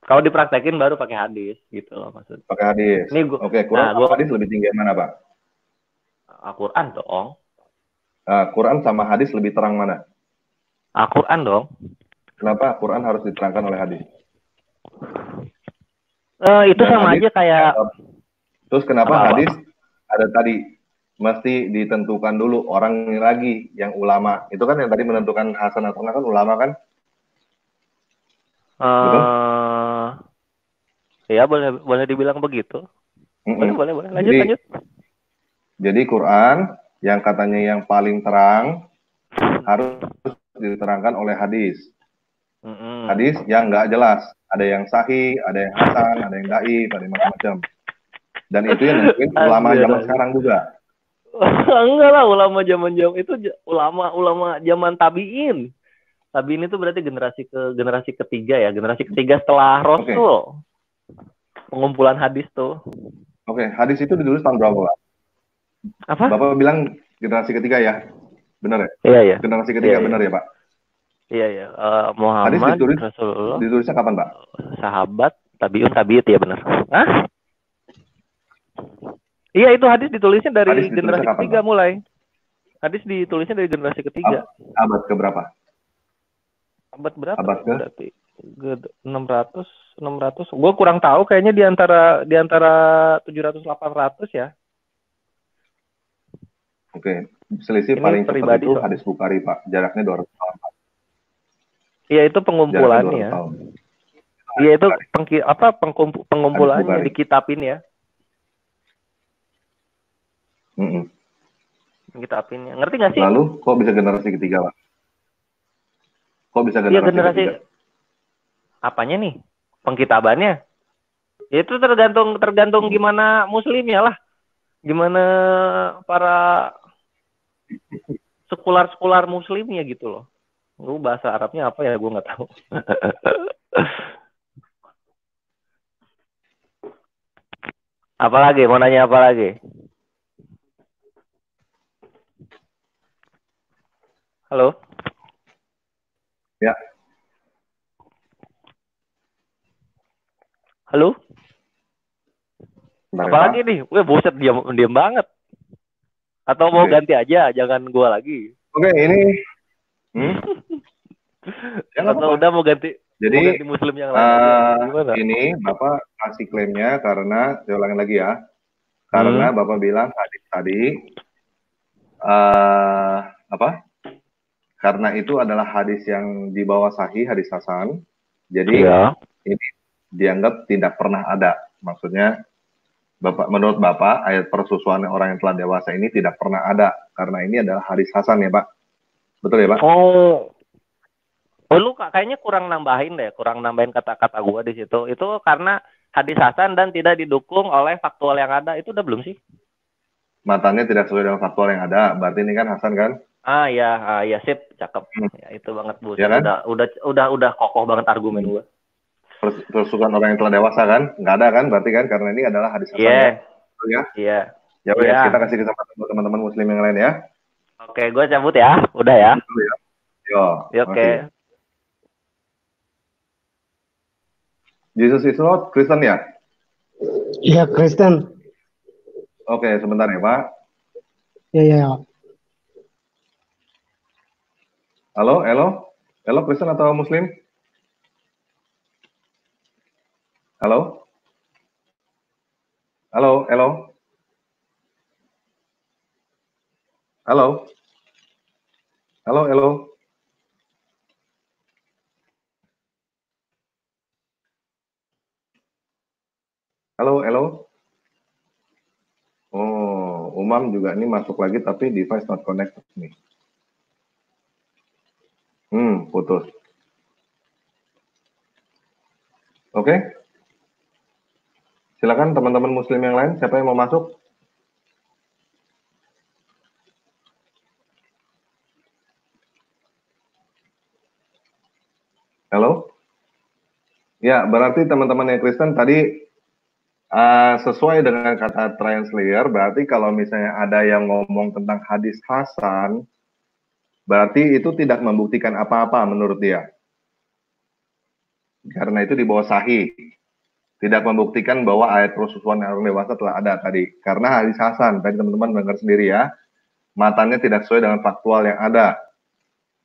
Kalau dipraktekin baru pakai hadis, gitu loh maksudnya. Pakai hadis. Oke, Quran sama hadis lebih tinggi mana, Pak? Quran dong. Quran sama hadis lebih terang mana? Quran dong. Kenapa Quran harus diterangkan oleh hadis? Itu dan sama hadis, aja kayak. Terus kenapa hadis ada tadi mesti ditentukan dulu orang ini lagi yang ulama? Itu kan yang tadi menentukan Hasan atau enggak kan ulama kan? Ya boleh dibilang begitu. Boleh. Lanjut. Jadi Quran yang katanya yang paling terang harus diterangkan oleh hadis. Hadis yang nggak jelas, ada yang sahih, ada yang hasan, ada yang dhaif, ada yang macam-macam. Dan itu yang mungkin ulama zaman sekarang juga. Enggak lah, ulama zaman itu ulama zaman tabiin. Tabiin itu berarti generasi ketiga ya, generasi ketiga setelah Rasul. Pengumpulan hadis tuh. Oke, hadis itu ditulis tahun berapa, Pak? Apa? Bapak bilang generasi ketiga ya? Benar ya? Iya. Generasi ketiga benar ya, Pak? Iya. Muhammad, hadis Rasulullah. Ditulisnya kapan, Pak? Sahabat, tabiut ya benar. Hah? Iya, itu hadis ditulisnya dari generasi ketiga mulai. Hadis ditulisnya dari generasi ketiga. Abad ke berapa? Abad berapa? Abad ke? Berarti 600. Gue kurang tahu, kayaknya di antara 700 800 ya. Oke, selisih paling cepat itu hadis Bukhari, Pak. Jaraknya 200 tahun, Pak. Iya, itu pengumpulannya. Iya, itu pengumpulannya dikitabin ya. Kitabinnya. Ngerti nggak sih? Lalu kok bisa generasi ketiga, Pak? Kok bisa generasi ketiga? Apanya nih? Pengkitabannya? Itu tergantung gimana muslimnya lah. Gimana para sekular muslimnya gitu loh. Lu bahasa Arabnya apa ya? Gue nggak tahu. Apalagi? Mau nanya apa lagi? Halo? Ya. Halo? Apalagi nih? Buset, diam banget. Atau mau ganti aja, jangan gua lagi. Oke, ini. Atau udah mau ganti? Jadi mau ganti muslim yang lain ini Bapak kasih klaimnya karena saya ulangin lagi ya. Karena Bapak bilang tadi karena itu adalah hadis yang di bawah sahih, hadis hasan. Jadi ini dianggap tidak pernah ada. Maksudnya menurut Bapak ayat persusuan orang yang telah dewasa ini tidak pernah ada karena ini adalah hadis hasan ya, Pak. Betul ya, Pak? Oh, lu kayaknya kurang nambahin kata-kata gua di situ. Itu karena hadis hasan dan tidak didukung oleh faktual yang ada. Itu udah belum sih? Matanya tidak sesuai dengan faktual yang ada. Berarti ini kan Hasan kan? Ya sip, cakep. Ya itu banget Bu. Ya kan? Udah kokoh banget argumen gua. Persukan orang yang telah dewasa kan? Nggak ada kan? Berarti kan karena ini adalah hadis Hasan Iya. ya? Iya. Ya wes, kita kasih kesempatan buat teman-teman muslim yang lain ya. Oke, gua cabut ya. Udah ya. Yo, Oke. Jesus is Lord, Kristen ya? Iya, Kristen. Oke, sebentar ya, Pak. Iya. Halo, Kristen atau Muslim? Halo? Halo? Halo? Oh, Umam juga ini masuk lagi tapi device not connected nih. Putus. Oke. Silakan teman-teman muslim yang lain, siapa yang mau masuk? Halo? Ya, berarti teman-teman yang Kristen tadi sesuai dengan kata translator, berarti kalau misalnya ada yang ngomong tentang hadis Hasan, berarti itu tidak membuktikan apa-apa menurut dia. Karena itu di bawah sahih. Tidak membuktikan bahwa ayat Rasulullah yang orang dewasa telah ada tadi. Karena hadis Hasan, tadi teman-teman dengar sendiri ya, matanya tidak sesuai dengan faktual yang ada.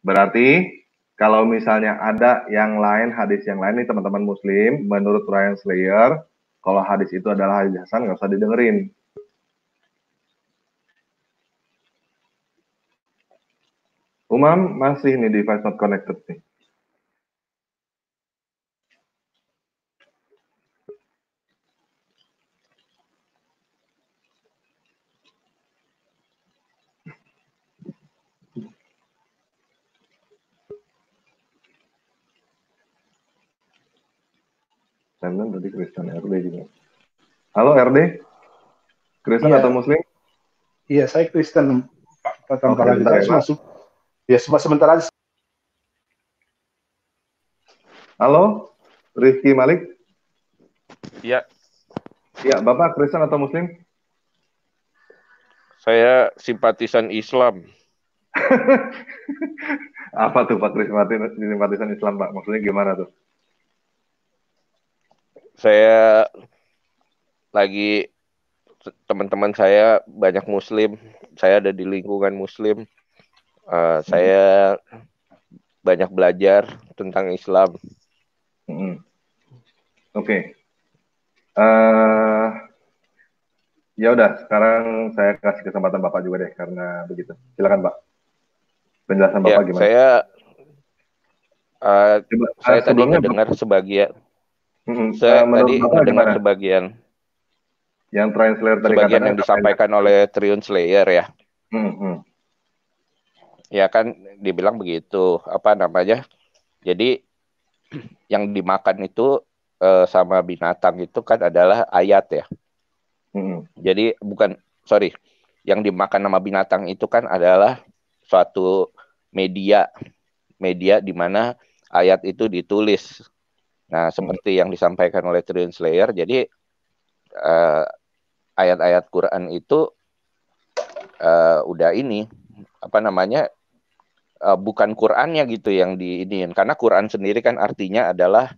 Berarti kalau misalnya ada yang lain, hadis yang lain nih teman-teman muslim, menurut Ryan Slayer, kalau hadis itu adalah hadis Hasan, nggak usah didengerin. Umam masih nih device not connected nih. Dan tadi Kristen RD juga. Halo RD, Kristen atau Muslim? Iya, saya Kristen. Pak Tampara bentar ya, masuk. Ya, sebentar aja. Halo, Rizky Malik. Iya. Ya, Bapak Kristen atau Muslim? Saya simpatisan Islam. Apa tuh Pak simpatisan Islam, Pak? Maksudnya gimana tuh? Saya lagi teman-teman saya banyak Muslim. Saya ada di lingkungan Muslim. Saya banyak belajar tentang Islam. Oke. Ya udah, sekarang saya kasih kesempatan Bapak juga deh, karena begitu. Silakan Pak. Penjelasan Bapak gimana? Saya tadi mendengar sebagian. Saya tadi mendengar sebagian. Yang translator tadi sebagian yang disampaikan oleh Triun Slayer ya. Ya kan dibilang begitu, apa namanya? Jadi yang dimakan itu sama binatang itu kan adalah ayat ya. Jadi yang dimakan sama binatang itu kan adalah suatu media di mana ayat itu ditulis. Nah, seperti yang disampaikan oleh Triun Slayer, jadi ayat-ayat Quran itu udah ini apa namanya bukan Qurannya gitu yang diiniin, karena Quran sendiri kan artinya adalah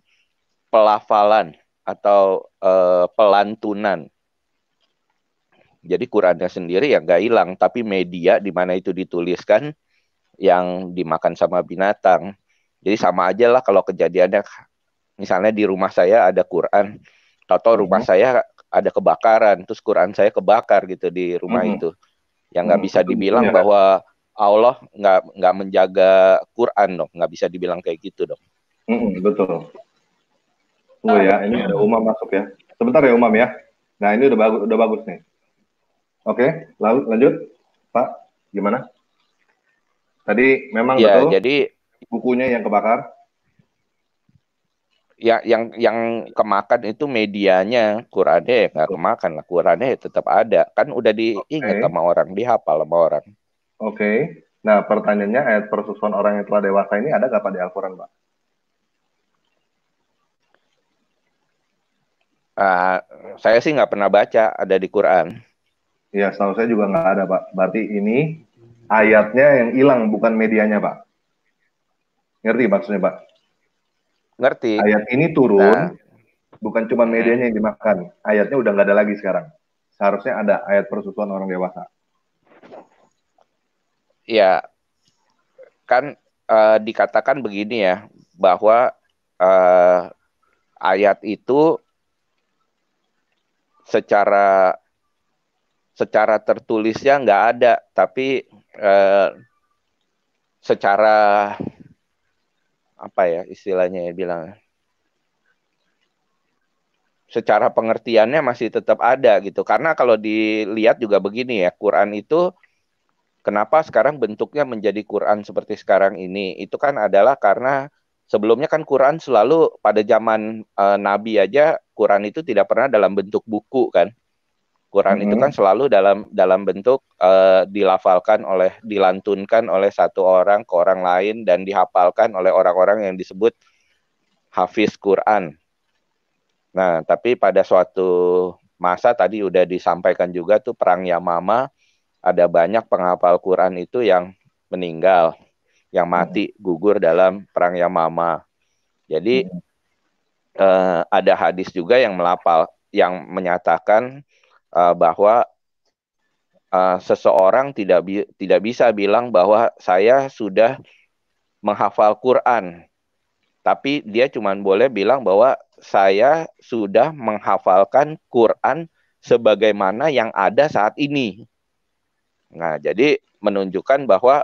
pelafalan atau pelantunan. Jadi Qurannya sendiri ya nggak hilang, tapi media di mana itu dituliskan yang dimakan sama binatang. Jadi sama aja lah kalau kejadiannya, misalnya di rumah saya ada Quran, atau rumah saya ada kebakaran, terus Quran saya kebakar gitu di rumah itu. Yang nggak bisa dibilang bahwa Allah nggak menjaga Quran dong, nggak bisa dibilang kayak gitu dong. Betul. Tunggu ya, ini ada Umam masuk ya. Sebentar ya Umam ya. Nah ini udah bagus nih. Oke, lanjut Pak, gimana? Tadi memang ya, betul. Jadi bukunya yang kebakar. yang kemakan itu medianya, Qurannya ya nggak kemakan lah, Qurannya ya tetap ada, kan udah diingat Oke. sama orang, dihafal sama orang. Oke. Nah, pertanyaannya ayat persusuan orang yang telah dewasa ini ada nggak Pak di Al-Quran, Pak? Saya sih nggak pernah baca ada di Quran. Ya, setahu saya juga nggak ada, Pak. Berarti ini ayatnya yang hilang, bukan medianya, Pak. Ngerti maksudnya, Pak? Ngerti. Ayat ini turun, bukan cuma medianya yang dimakan. Ayatnya udah nggak ada lagi sekarang. Seharusnya ada ayat persusuan orang dewasa. Ya, kan dikatakan begini ya, bahwa ayat itu secara tertulisnya nggak ada, tapi secara apa ya istilahnya ya bilang, secara pengertiannya masih tetap ada gitu. Karena kalau dilihat juga begini ya, Quran itu kenapa sekarang bentuknya menjadi Quran seperti sekarang ini? Itu kan adalah karena sebelumnya kan Quran selalu pada zaman Nabi aja, Quran itu tidak pernah dalam bentuk buku kan. Quran itu kan selalu dalam bentuk dilantunkan oleh satu orang ke orang lain dan dihafalkan oleh orang-orang yang disebut hafiz Quran. Nah, tapi pada suatu masa tadi udah disampaikan juga tuh perang Yamama, ada banyak penghafal Quran itu yang meninggal, yang mati gugur dalam perang Yamama. Jadi ada hadis juga yang menyatakan bahwa seseorang tidak bisa bilang bahwa saya sudah menghafal Quran, tapi dia cuma boleh bilang bahwa saya sudah menghafalkan Quran sebagaimana yang ada saat ini. Nah, jadi menunjukkan bahwa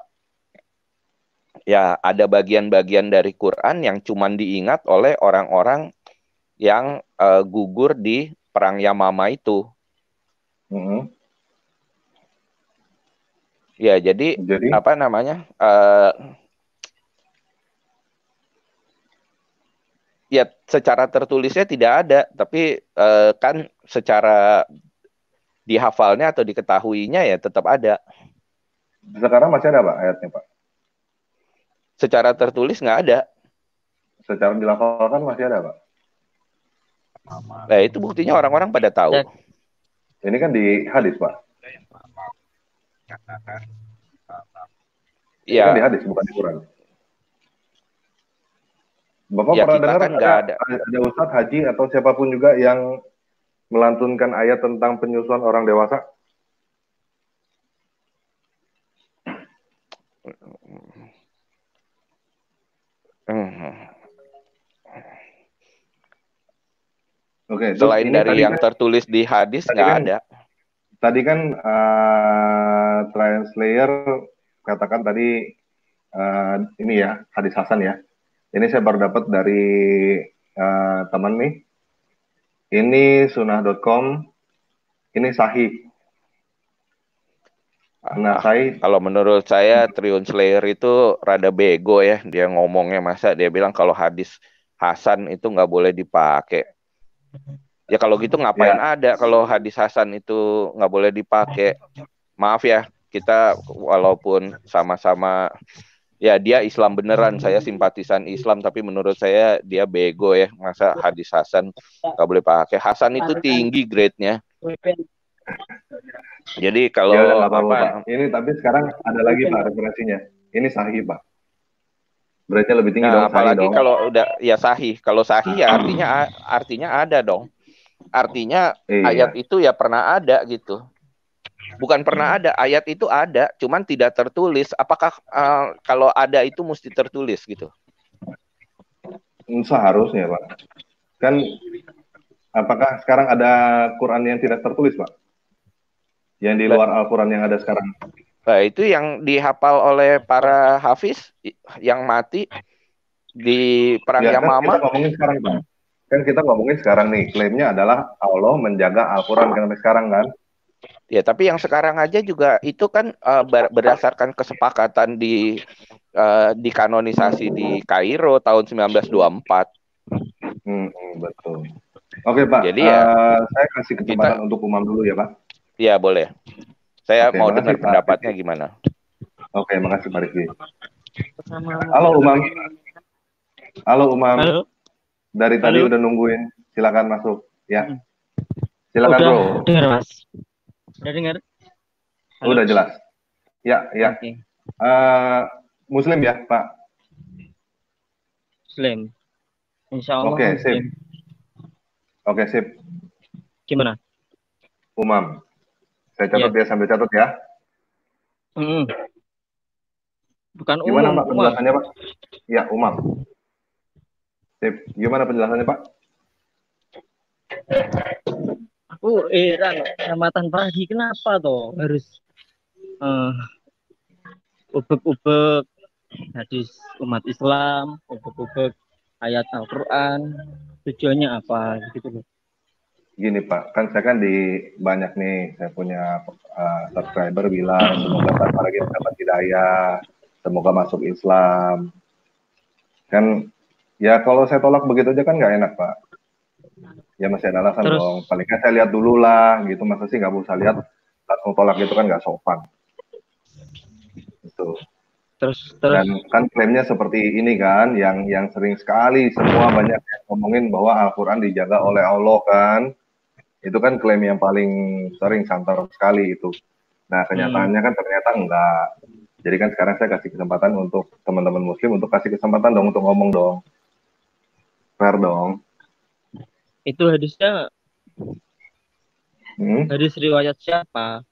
ya ada bagian-bagian dari Quran yang cuma diingat oleh orang-orang yang gugur di perang Yamama itu. Ya, jadi apa namanya? Ya, secara tertulisnya tidak ada, tapi kan secara dihafalnya atau diketahuinya ya tetap ada. Sekarang masih ada Pak ayatnya Pak? Secara tertulis nggak ada. Secara dilafalkan masih ada Pak? Nah, itu buktinya orang-orang pada tahu. Ini kan di hadis Pak. Ini kan di hadis bukan di Quran. Bapak ya, pernah dengar kan ada Ustadz Haji atau siapapun juga yang melantunkan ayat tentang penyusuan orang dewasa? Oke, selain dari yang tertulis di hadis nggak ada. Tadi kan translator katakan tadi ini ya hadis Hasan ya. Ini saya baru dapat dari teman nih. Ini sunnah.com. Ini sahih. Nah, kalau menurut saya Triun Slayer itu rada bego ya. Dia ngomongnya masa dia bilang kalau hadis Hasan itu nggak boleh dipakai. Ya kalau gitu ngapain ada kalau hadis Hasan itu nggak boleh dipakai. Maaf ya, kita walaupun sama-sama ya dia Islam beneran, saya simpatisan Islam, tapi menurut saya dia bego ya. Masa hadis Hasan nggak boleh pakai. Hasan itu tinggi grade-nya. Jadi kalau apa, ini tapi sekarang ada lagi Pak referensinya. Ini sahih Pak. Berarti lebih tinggi dong. Apalagi dong. Kalau udah ya sahih. Kalau sahih ya artinya ada dong. Artinya ayat itu ya pernah ada gitu. Bukan pernah ada, ayat itu ada, cuman tidak tertulis. Apakah kalau ada itu mesti tertulis gitu? Seharusnya Pak. Kan apakah sekarang ada Quran yang tidak tertulis Pak? Yang di luar Al-Quran yang ada sekarang? Nah, itu yang dihafal oleh para hafiz yang mati di perang Yamama. Kita ngomongin sekarang Pak. Kan kita ngomongin sekarang nih, klaimnya adalah Allah menjaga Al-Quran sampai sekarang kan? Ya, tapi yang sekarang aja juga itu kan berdasarkan kesepakatan di kanonisasi di Kairo tahun 1924. Betul. Oke Pak, Jadi ya saya kasih kesempatan untuk Umam dulu ya Pak. Iya boleh. Saya Oke, mau makasih, dengar Pak. pendapatnya gimana. Oke, makasih Pak Rizky. Halo Umam. Halo Umam. Halo. Dari tadi Halo. udah nungguin. Silakan masuk. Ya. Silakan Udah Bro. dengar Mas. Udah dengar? Halo? Udah jelas. Ya, ya. Oke. Muslim ya Pak? Muslim. Insya Allah Oke, Muslim. sip. Oke, sip. Gimana? Umam. Saya catat ya, sambil catat ya. Bukan Gimana Pak Umam. penjelasannya Pak? Ya, Umam. Sip. Gimana penjelasannya Pak? Aku heran, Ramadan pagi kenapa toh harus ubek-ubek hadis umat Islam, ubek-ubek ayat Al-Quran, tujuannya apa gitu loh. Gini Pak, kan saya kan di banyak nih, saya punya subscriber bilang semoga tanpa lagi mendapat hidayah, semoga masuk Islam. Kan ya kalau saya tolak begitu aja kan nggak enak Pak. Ya masih ada alasan dong. Paling kan saya lihat dulu lah gitu, masa sih nggak usah lihat langsung tolak gitu kan nggak sopan. Itu. Terus. Dan kan klaimnya seperti ini kan, yang sering sekali semua banyak yang ngomongin bahwa Al-Quran dijaga oleh Allah kan. Itu kan klaim yang paling sering santer sekali itu. Nah kenyataannya kan ternyata enggak. Jadi kan sekarang saya kasih kesempatan untuk teman-teman Muslim untuk kasih kesempatan dong untuk ngomong dong. Fair dong. Itu hadisnya hadis riwayat siapa?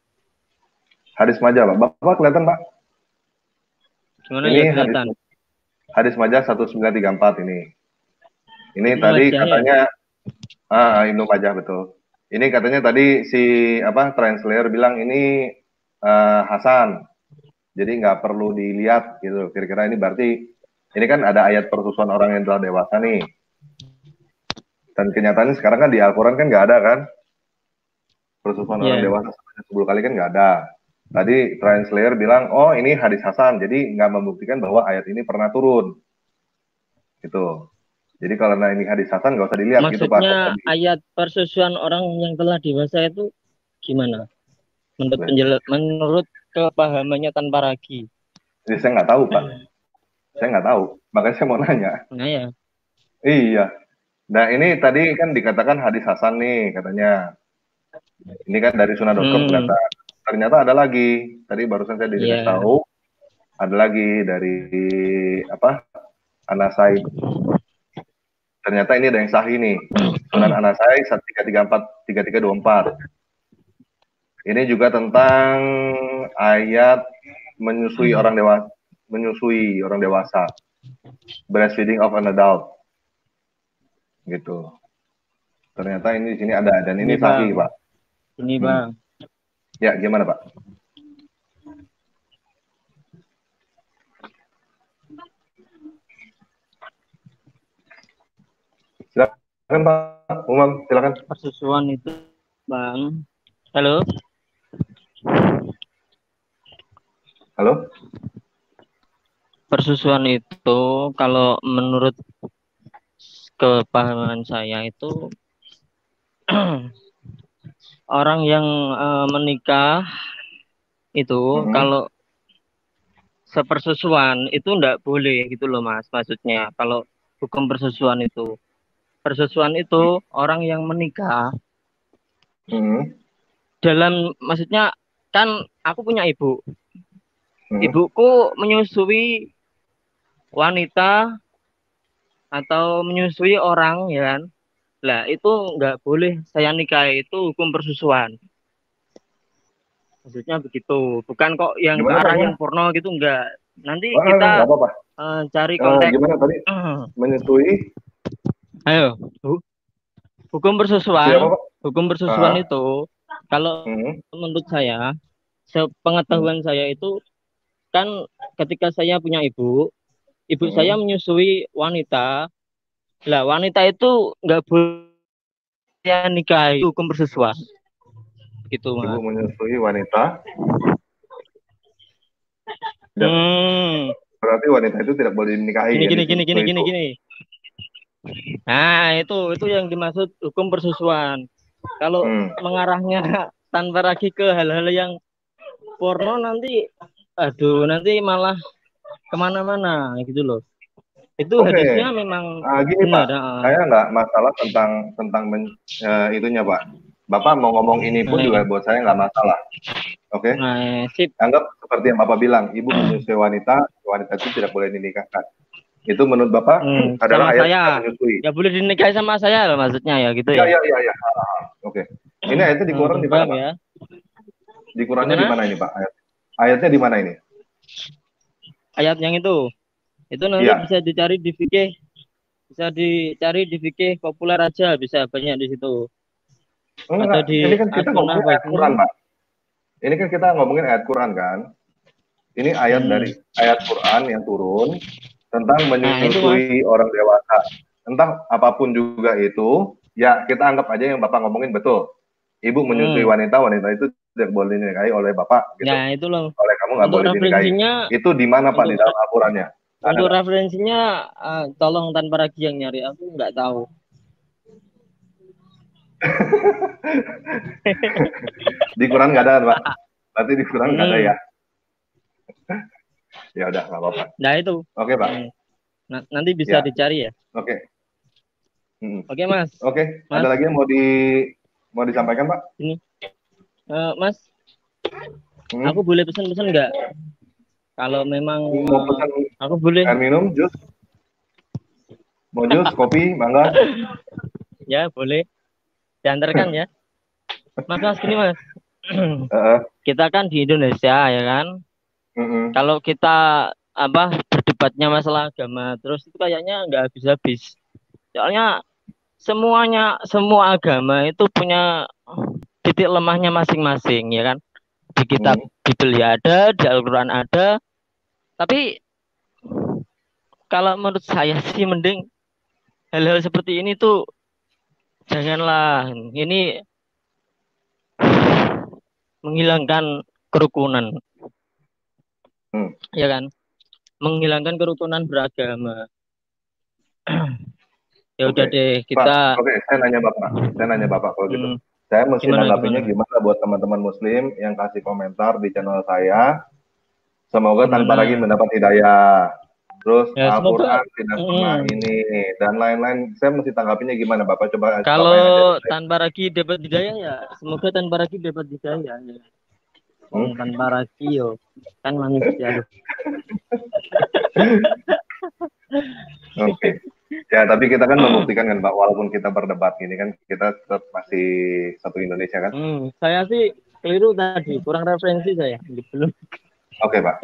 Hadis Majah Pak. Bapak kelihatan Pak? Gimana ini ya kelihatan? Hadis Majah 1934 ini. Ini Ibnu tadi Majah, katanya Ibnu Majah betul. Ini katanya tadi si translator bilang ini Hasan. Jadi nggak perlu dilihat gitu. Kira-kira ini berarti ini kan ada ayat persusuan orang yang telah dewasa nih. Dan kenyataannya sekarang kan di Al-Quran kan nggak ada kan? Persusuan orang dewasa 10 kali kan nggak ada. Tadi translator bilang, oh ini hadis Hasan. Jadi nggak membuktikan bahwa ayat ini pernah turun. Gitu. Jadi kalau ini hadis Hasan nggak usah dilihat. Maksudnya gitu Pak. Ayat persusuan orang yang telah dewasa itu gimana? Menurut kepahamannya tanpa ragi. Jadi saya nggak tahu Pak. Saya nggak tahu. Makanya saya mau nanya. Nah ya. Iya. Nah ini tadi kan dikatakan hadis Hasan nih katanya. Ini kan dari sunnah.com ternyata ada lagi. Tadi barusan saya dikasih tahu. Ada lagi dari Anasai. Ternyata ini ada yang sahih nih. Sunan Anasai 1334, 3324. Ini juga tentang ayat menyusui orang dewasa. Breastfeeding of an adult. Gitu. Ternyata ini di sini ada dan ini sahih, Pak. Ini Bang. Ya, gimana Pak? Silakan Pak Umam, silakan. Persusuan itu Bang. Halo. Halo. Persusuan itu kalau menurut kepahaman saya itu orang yang menikah itu kalau sepersusuan itu enggak boleh gitu loh Mas, maksudnya kalau hukum persusuan itu orang yang menikah dalam, maksudnya kan aku punya ibu, ibuku menyusui wanita atau menyusui orang ya kan. Lah itu nggak boleh saya nikahi, itu hukum persusuan. Maksudnya begitu, bukan kok yang ke arah yang porno gitu, enggak. Nanti kita cari konteks. Gimana tadi? Menyusui? Ayo, hukum persusuan. Hukum persusuan itu kalau menurut saya, sepengetahuan saya itu kan ketika saya punya ibu saya menyusui wanita. Lah wanita itu nggak boleh saya nikahi, hukum persusuan. Gitu Mas. Ibu menyusui wanita. Dan, berarti wanita itu tidak boleh dinikahi. Gini. Nah, itu yang dimaksud hukum persusuan. Kalau mengarahnya tanpa lagi ke hal-hal yang porno nanti, aduh, nanti malah kemana-mana gitu loh. Itu Oke. hadisnya memang Gini benar. Pak, saya nggak masalah tentang itunya Pak. Bapak mau ngomong ini pun juga buat saya nggak masalah. Oke. Nah, sip. Anggap seperti yang Bapak bilang, ibu menyusui wanita itu tidak boleh dinikahkan. Itu menurut Bapak adalah ayat yang menyusui. Ya boleh dinikahi sama saya loh maksudnya ya gitu ya. Iya. Oke. Ini ayatnya di Quran di mana Pak? Ya. Di Qurannya di mana ini Pak? Ayatnya di mana ini? Ayat yang itu nanti bisa dicari di fikih, populer aja, bisa banyak di situ. Atau di ini kan kita ngomongin ayat Quran Pak. Ini kan kita ngomongin ayat Quran kan. Ini ayat dari ayat Quran yang turun tentang menyusui orang dewasa. Entah apapun juga itu, ya kita anggap aja yang Bapak ngomongin betul. Ibu menyusui wanita itu tidak boleh dinikahi oleh Bapak gitu. Ya, itu loh. Oleh kamu nggak boleh dinikahi. Itu di mana Pak di dalam Al-Qurannya? Untuk referensinya tolong tanpa ragu yang nyari, aku nggak tahu. Di Quran nggak ada Pak. Berarti di Quran nggak ada ya. Ya udah nggak apa-apa. Nah itu. Oke Pak. Nanti bisa dicari ya. Oke. Oke Mas. Oke. Ada lagi yang mau disampaikan Pak? Ini. Mas. Aku boleh pesan-pesan nggak? Kalau memang mau pesan aku boleh. Air minum, jus. Mau jus, kopi, mangga? Ya boleh. Diantarkan ya. Mas gini Mas. Kita kan di Indonesia ya kan. Kalau kita berdebatnya masalah agama terus itu kayaknya nggak habis-habis. Soalnya semua agama itu punya titik lemahnya masing-masing ya kan. Di kitab Bible ya ada, di Al-Quran ada. Tapi kalau menurut saya sih mending hal-hal seperti ini tuh janganlah. Ini menghilangkan kerukunan. Ya kan? Menghilangkan kerukunan beragama. Ya udah deh kita. Oke, saya nanya Bapak kalau gitu. Saya mesti nanggapinya gimana buat teman-teman Muslim yang kasih komentar di channel saya. Semoga tanpa lagi mendapat hidayah. Terus Al-Quran tidak pernah ini dan lain-lain. Saya mesti tanggapinya gimana Bapak? Coba. Kalau tanpa lagi dapat hidayah ya, semoga tanpa lagi dapat hidayah. Ya. Tanpa lagi yo, kan manusia. Oke. Ya, tapi kita kan membuktikan kan Pak, walaupun kita berdebat ini kan kita tetap masih satu Indonesia kan. Saya sih keliru tadi, kurang referensi saya. Belum. Oke Pak.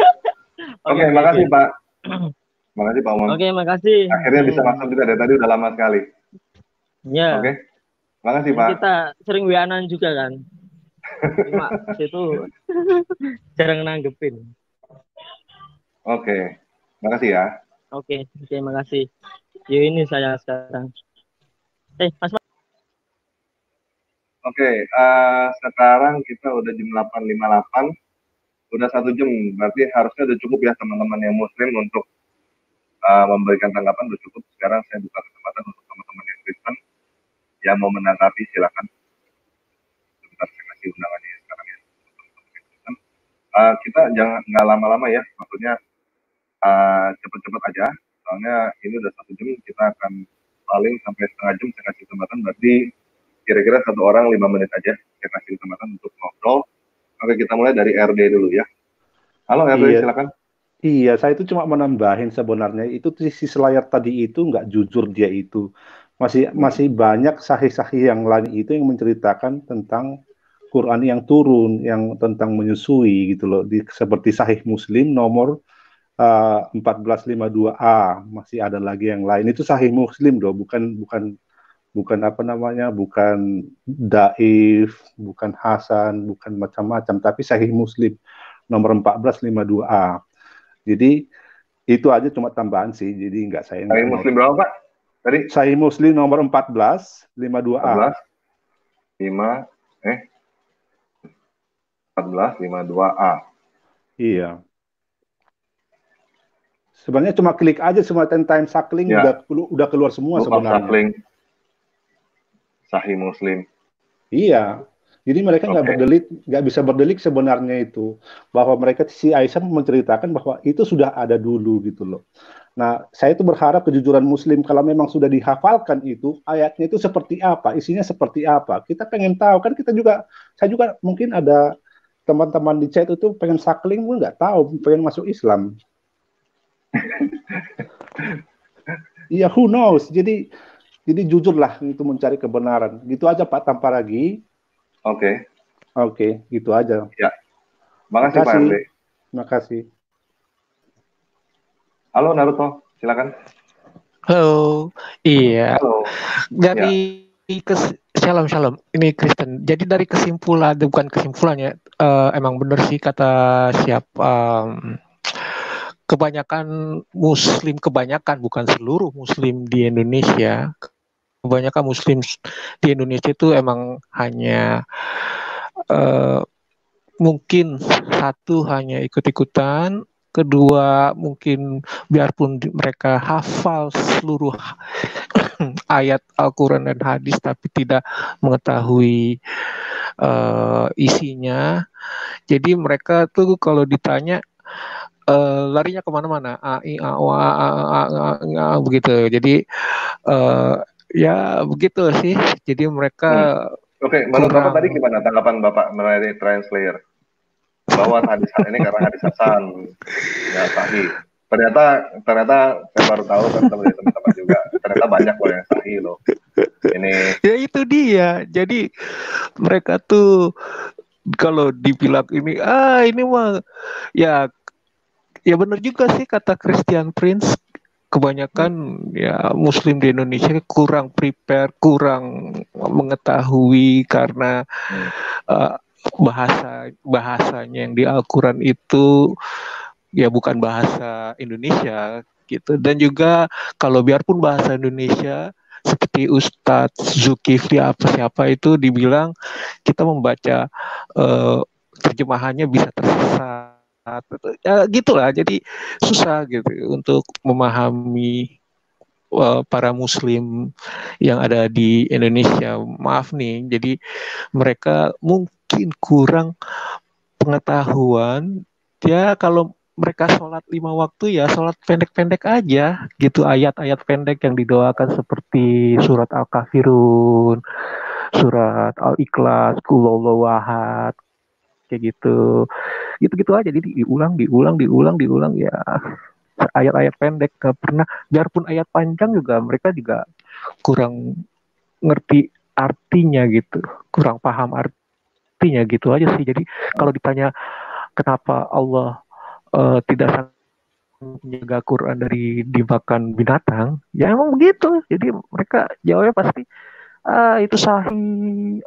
Oke, makasih Pak. Makasih Pak Umam. Oke, makasih. Akhirnya bisa masuk juga dari tadi udah lama sekali. Ya. Oke. Makasih Pak. Kita sering WA-an juga kan. Cuma itu jarang nanggepin. Oke. Makasih ya. Oke, makasih. Ya ini saya sekarang. Mas. Oke, sekarang kita udah jam 8.58. Udah 1 jam, berarti harusnya udah cukup ya teman-teman yang Muslim untuk memberikan tanggapan udah cukup. Sekarang saya buka kesempatan untuk teman-teman yang Kristen yang mau menanggapi silakan. Sebentar saya kasih undangannya sekarang ya. Teman-teman yang Kristen. Kita jangan nggak lama-lama ya, maksudnya cepet-cepet aja. Soalnya ini udah 1 jam, kita akan paling sampai setengah jam saya kasih kesempatan. Berarti kira-kira 1 orang 5 menit aja saya kasih kesempatan untuk ngobrol. Oke, kita mulai dari RD dulu ya. Halo RD, silakan. Iya, saya itu cuma menambahin sebenarnya itu sisi layar tadi itu nggak jujur dia itu. Masih banyak sahih-sahih yang lain itu yang menceritakan tentang Quran yang turun, yang tentang menyusui gitu loh. Seperti Sahih Muslim nomor 1452A, masih ada lagi yang lain. Itu Sahih Muslim loh, bukan apa namanya, bukan Daif, bukan Hasan, bukan macam-macam, tapi Sahih Muslim nomor 1452A. Jadi itu aja cuma tambahan sih, jadi nggak saya. Sahih Muslim berapa Pak? Tadi? Sahih Muslim nomor 1452A. 1452A. Iya. Sebenarnya cuma klik aja semua time suckling Ya. udah keluar semua Book of sebenarnya. Suckling, Sahih Muslim. Iya. Jadi mereka nggak bisa berdelik sebenarnya itu, bahwa mereka si Aisyah menceritakan bahwa itu sudah ada dulu gitu loh. Nah, saya itu berharap kejujuran Muslim kalau memang sudah dihafalkan itu ayatnya itu seperti apa, isinya seperti apa. Kita pengen tahu kan, saya juga mungkin ada teman-teman di chat itu pengen suckling pun nggak tahu, pengen masuk Islam. Iya, who knows. Jadi jujurlah itu mencari kebenaran. Gitu aja Pak Tamparagi. Oke, gitu aja. Ya. Makasih Pak RD. Makasih. Halo Naruto, silakan. Halo. Iya. Halo. Dari Shalom. Ini Kristen. Jadi dari kesimpulan, bukan kesimpulannya, emang benar sih kata kebanyakan Muslim, bukan seluruh Muslim di Indonesia. Kebanyakan Muslim di Indonesia itu emang hanya mungkin satu hanya ikut-ikutan, kedua mungkin biarpun mereka hafal seluruh ayat Al-Quran dan hadis tapi tidak mengetahui isinya. Jadi mereka tuh kalau ditanya larinya kemana-mana, begitu. Jadi ya begitu sih. Jadi mereka menurut Bapak tadi gimana tanggapan Bapak mengenai translator bahwa hadis ini karena hadis hasan ya sahih. Ternyata saya baru tahu kan teman-teman juga ternyata banyak loh yang sahih loh. Ini ya itu dia. Jadi mereka tuh kalau dibilang ini mah ya benar juga sih kata Christian Prince. Kebanyakan ya Muslim di Indonesia kurang prepare, kurang mengetahui karena bahasanya yang di Al-Quran itu ya bukan bahasa Indonesia gitu. Dan juga kalau biarpun bahasa Indonesia seperti Ustadz Zulkifli siapa itu dibilang kita membaca terjemahannya bisa tersesat. Ya gitulah, jadi susah gitu untuk memahami para Muslim yang ada di Indonesia. Maaf nih, jadi mereka mungkin kurang pengetahuan. Ya kalau mereka sholat 5 waktu ya sholat pendek-pendek aja gitu, ayat-ayat pendek yang didoakan seperti surat Al-Kafirun, surat Al-Ikhlas, Qul Huwallahu Ahad, kayak gitu aja. Jadi diulang ya, ayat-ayat pendek. Gak pernah, biarpun ayat panjang juga mereka juga kurang ngerti artinya gitu, kurang paham artinya gitu aja sih. Jadi kalau ditanya kenapa Allah tidak menjaga Quran dari dimakan binatang, ya emang begitu. Jadi mereka jawabnya pasti itu sahih,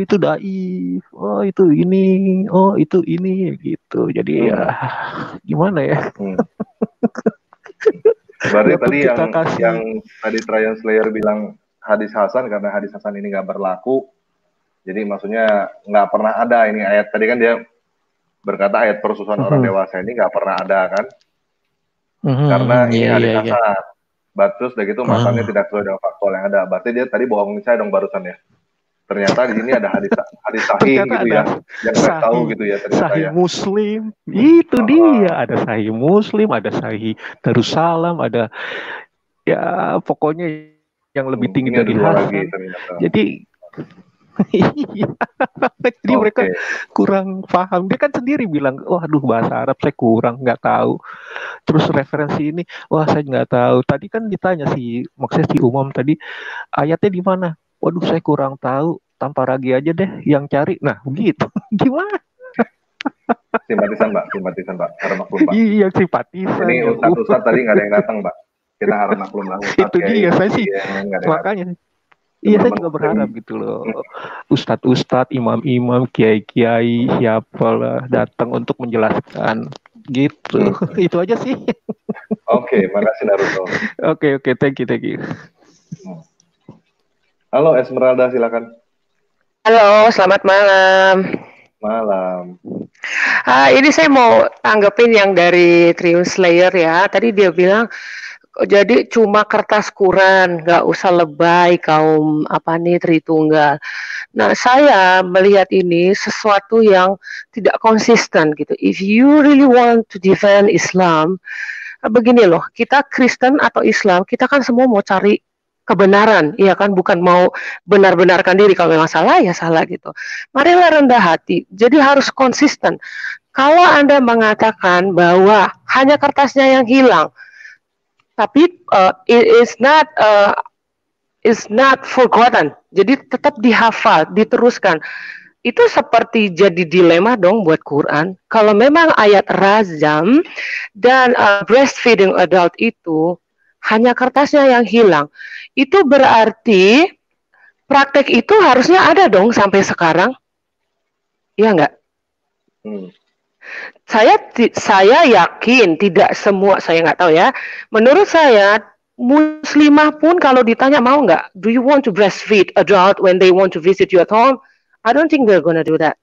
itu daif, itu ini gitu. Jadi ya gimana ya? Berarti tadi yang tadi Trian Slayer bilang hadis hasan karena hadis hasan ini nggak berlaku. Jadi maksudnya nggak pernah ada ini ayat. Tadi kan dia berkata ayat persusuan orang dewasa ini nggak pernah ada kan? Karena ini hadis hasan. Terus udah gitu matanya tidak sesuai dengan faktual yang ada. Berarti dia tadi bohongin saya dong barusan ya. Ternyata di sini ada hadis sahih gitu ya, yang saya tahu gitu ya ternyata sahih ya. Muslim, itu dia, ada sahih Muslim, ada sahih Darussalam, ada ya pokoknya yang lebih tinggi dari Hasan. Jadi jadi mereka kurang paham. Dia kan sendiri bilang, waduh bahasa Arab saya kurang, nggak tahu. Terus referensi ini, wah saya nggak tahu. Tadi kan ditanya maksudnya si Umam tadi, ayatnya di mana? Waduh saya kurang tahu, Tamparagi aja deh yang cari. Nah begitu, gimana? Simpatisan Mbak, harap maklum Mbak. Iya simpatisan. Ini Ustadz tadi nggak ada yang datang Mbak, kita harap maklum lah. Itu dia, saya sih makanya. Iya saya juga berharap gitu loh, Ustadz, imam-imam, kiai-kiai, siapalah datang untuk menjelaskan gitu. Itu aja sih. Oke, makasih Naruto. Oke, thank you. Halo Esmeralda, silakan. Halo, selamat malam. Malam. Ini saya mau tanggepin yang dari Triumph Slayer ya. Tadi dia bilang, jadi cuma kertas Quran, nggak usah lebay kaum Tritunggal. Nah, saya melihat ini sesuatu yang tidak konsisten gitu. If you really want to defend Islam, begini loh, kita Kristen atau Islam, kita kan semua mau cari kebenaran, ya kan, bukan mau benar-benarkan diri. Kalau memang salah ya salah gitu. Marilah rendah hati. Jadi harus konsisten. Kalau Anda mengatakan bahwa hanya kertasnya yang hilang, tapi it is not forgotten. Jadi tetap dihafal, diteruskan. Itu seperti jadi dilema dong buat Quran. Kalau memang ayat rajam dan breastfeeding adult itu hanya kertasnya yang hilang, itu berarti praktek itu harusnya ada dong sampai sekarang. Iya enggak? Saya yakin tidak semua, saya nggak tahu ya. Menurut saya, muslimah pun kalau ditanya mau nggak, do you want to breastfeed adult when they want to visit you at home? I don't think they're gonna do that.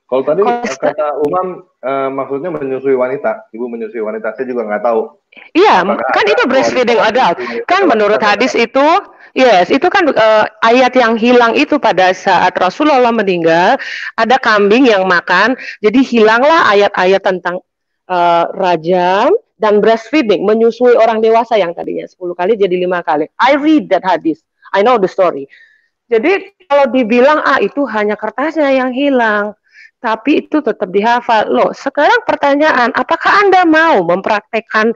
Kalau tadi kata Umam maksudnya menyusui wanita, ibu menyusui wanita, saya juga nggak tahu. Iya, kan itu breastfeeding adult. Kan menurut hadis itu, yes, itu kan ayat yang hilang itu pada saat Rasulullah meninggal, ada kambing yang makan, jadi hilanglah ayat-ayat tentang rajam dan breastfeeding, menyusui orang dewasa yang tadinya 10 kali jadi 5 kali. I read that hadis. I know the story. Jadi kalau dibilang itu hanya kertasnya yang hilang, tapi itu tetap dihafal. Loh, sekarang pertanyaan, apakah Anda mau mempraktekkan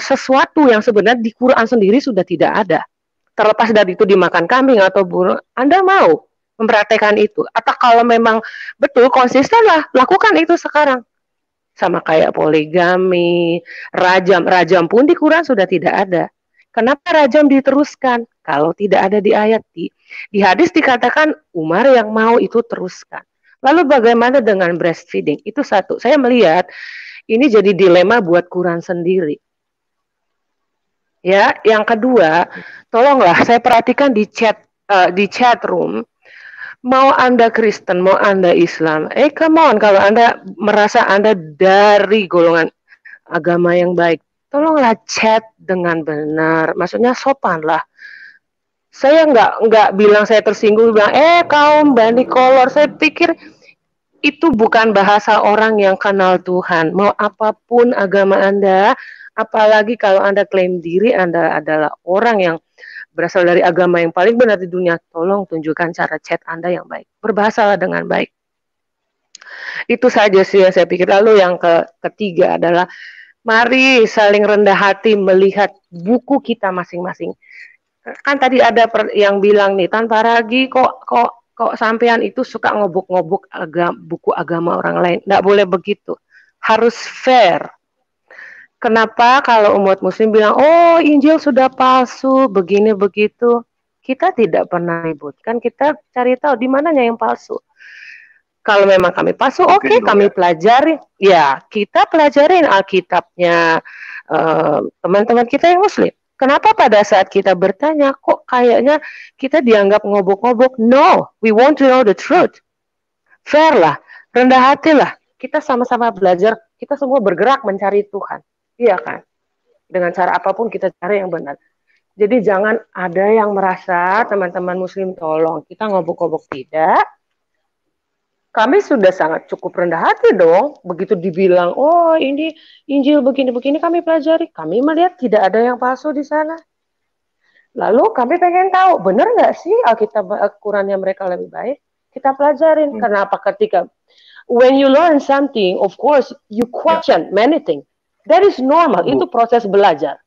sesuatu yang sebenarnya di Quran sendiri sudah tidak ada? Terlepas dari itu dimakan kambing atau burung, Anda mau mempraktekkan itu? Atau kalau memang betul konsistenlah, lakukan itu sekarang. Sama kayak poligami, rajam pun di Quran sudah tidak ada. Kenapa rajam diteruskan? Kalau tidak ada di ayat di hadis dikatakan Umar yang mau itu teruskan. Lalu bagaimana dengan breastfeeding? Itu satu. Saya melihat ini jadi dilema buat Quran sendiri. Ya, yang kedua, tolonglah saya perhatikan di chat room. Mau Anda Kristen, mau Anda Islam, come on, kalau Anda merasa Anda dari golongan agama yang baik, tolonglah chat dengan benar. Maksudnya sopan lah. Saya nggak bilang saya tersinggung, bilang kaum Bani Kolor. Saya pikir itu bukan bahasa orang yang kenal Tuhan. Mau apapun agama Anda, apalagi kalau Anda klaim diri Anda adalah orang yang berasal dari agama yang paling benar di dunia, tolong tunjukkan cara chat Anda yang baik. Berbahasalah dengan baik. Itu saja sih yang saya pikir. Lalu yang ketiga adalah mari saling rendah hati melihat buku kita masing-masing. Kan tadi ada yang bilang nih, tanpa ragi kok sampean itu suka ngobok-ngobok buku agama orang lain. Nggak boleh begitu. Harus fair. Kenapa kalau umat muslim bilang, Injil sudah palsu, begini begitu. Kita tidak pernah ribut. Kan kita cari tahu di mananya yang palsu. Kalau memang kami palsu, oke, kami pelajari. Ya, kita pelajarin Alkitabnya teman-teman kita yang muslim. Kenapa pada saat kita bertanya, kok kayaknya kita dianggap ngobok-ngobok? No, we want to know the truth. Fair lah, rendah hati lah. Kita sama-sama belajar, kita semua bergerak mencari Tuhan. Iya kan? Dengan cara apapun kita cari yang benar. Jadi jangan ada yang merasa teman-teman muslim tolong kita ngobok-ngobok, tidak. Kami sudah sangat cukup rendah hati dong. Begitu dibilang, ini Injil begini-begini kami pelajari. Kami melihat tidak ada yang palsu di sana. Lalu kami pengen tahu, benar nggak sih Alkitab Al-Qurannya mereka lebih baik? Kita pelajarin. Kenapa ketika when you learn something, of course you question many things. That is normal. Itu proses belajar.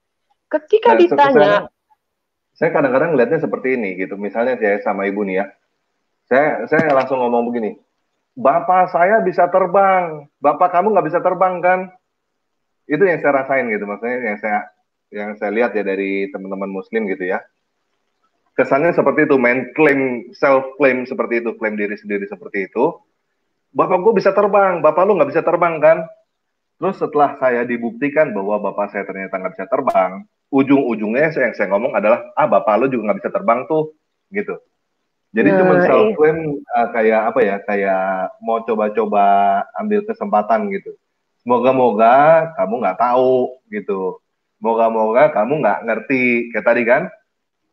Ketika ditanya, saya kadang-kadang melihatnya seperti ini gitu. Misalnya saya sama ibu nih ya, saya langsung ngomong begini. Bapak saya bisa terbang, bapak kamu nggak bisa terbang kan? Itu yang saya rasain gitu, maksudnya yang saya lihat ya dari teman-teman muslim gitu ya. Kesannya seperti itu, self claim seperti itu, klaim diri sendiri seperti itu. Bapak gue bisa terbang, bapak lu nggak bisa terbang kan? Terus setelah saya dibuktikan bahwa bapak saya ternyata nggak bisa terbang, ujung-ujungnya yang saya ngomong adalah, bapak lu juga nggak bisa terbang tuh, gitu. Jadi cuma Nah, self claim kayak apa ya? Kayak mau coba-coba ambil kesempatan gitu. Moga-moga kamu nggak tahu gitu. Moga-moga kamu nggak ngerti. Kayak tadi kan.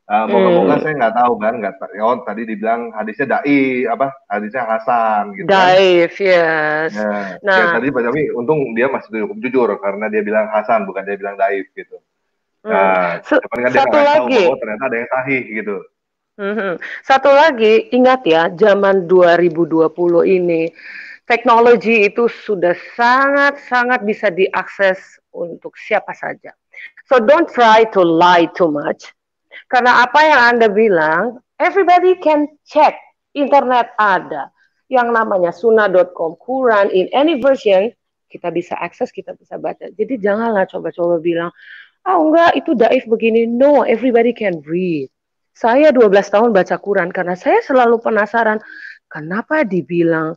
Moga-moga saya nggak tahu kan. Tadi dibilang hadisnya hadisnya Hasan gitu kan. Daif, yes. Kayak Nah, tadi Pak Jami, untung dia masih cukup jujur karena dia bilang Hasan bukan dia bilang Daif gitu. Nah, cuman kan dia satu nggak tahu lagi. bahwa ternyata ada yang sahih gitu. Satu lagi, ingat ya, zaman 2020 ini, teknologi itu sudah sangat-sangat bisa diakses untuk siapa saja. So don't try to lie too much. Karena apa yang Anda bilang, everybody can check. Internet ada. Yang namanya sunnah.com, Quran, in any version, kita bisa akses, kita bisa baca. Jadi janganlah coba-coba bilang, enggak, itu daif begini. No, everybody can read. Saya 12 tahun baca Quran karena saya selalu penasaran kenapa dibilang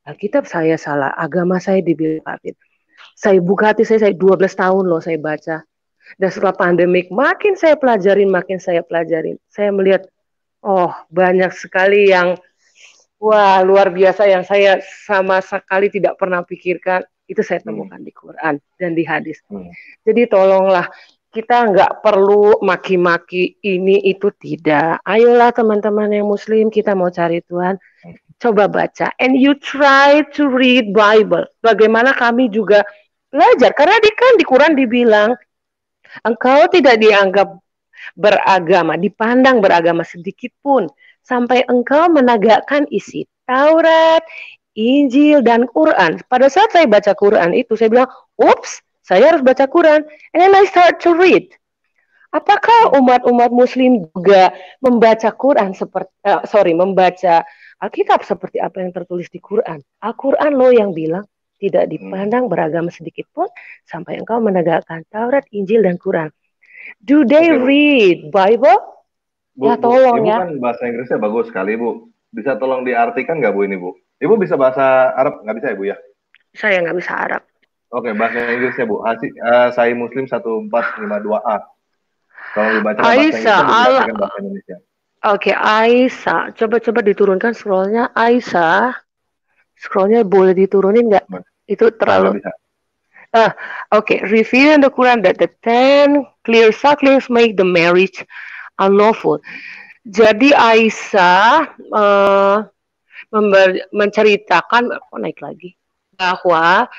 Alkitab saya salah, agama saya dibilang kafir. Saya buka hati saya 12 tahun loh saya baca. Dan setelah pandemik makin saya pelajarin. Saya melihat banyak sekali yang luar biasa yang saya sama sekali tidak pernah pikirkan. Itu saya temukan di Quran dan di hadis. Jadi tolonglah, kita nggak perlu maki-maki ini itu, tidak. Ayolah teman-teman yang muslim, kita mau cari Tuhan, coba baca. And you try to read Bible. Bagaimana kami juga belajar. Karena di Quran dibilang, engkau tidak dianggap beragama, dipandang beragama sedikit pun, sampai engkau menegakkan isi Taurat, Injil, dan Quran. Pada saat saya baca Quran itu, saya bilang, ups, saya harus baca Quran. And then I start to read. Apakah umat-umat Muslim juga membaca Quran membaca Alkitab seperti apa yang tertulis di Quran? Al-Quran loh yang bilang tidak dipandang beragama sedikit pun sampai engkau menegakkan Taurat, Injil, dan Quran. Do they read Bible? Ya tolong Ibu ya. kan bahasa Inggrisnya bagus sekali, Bu. Bisa tolong diartikan nggak, Bu, ini, Bu? Ibu bisa bahasa Arab? Nggak bisa ya, Bu, ya? Saya nggak bisa Arab. Oke, bahasa Inggrisnya, Bu. Sahih Muslim 1452A. Tolong dibaca bahasa Inggris dan diartikan bahasa Indonesia. Oke, Aisyah. Coba diturunkan scrollnya. Aisyah. Scrollnya boleh diturunin nggak? Itu terlalu... Okay. Reveal in the Quran that the 10 clear sucklings make the marriage unlawful. Jadi Aisyah menceritakan, naik lagi, bahwa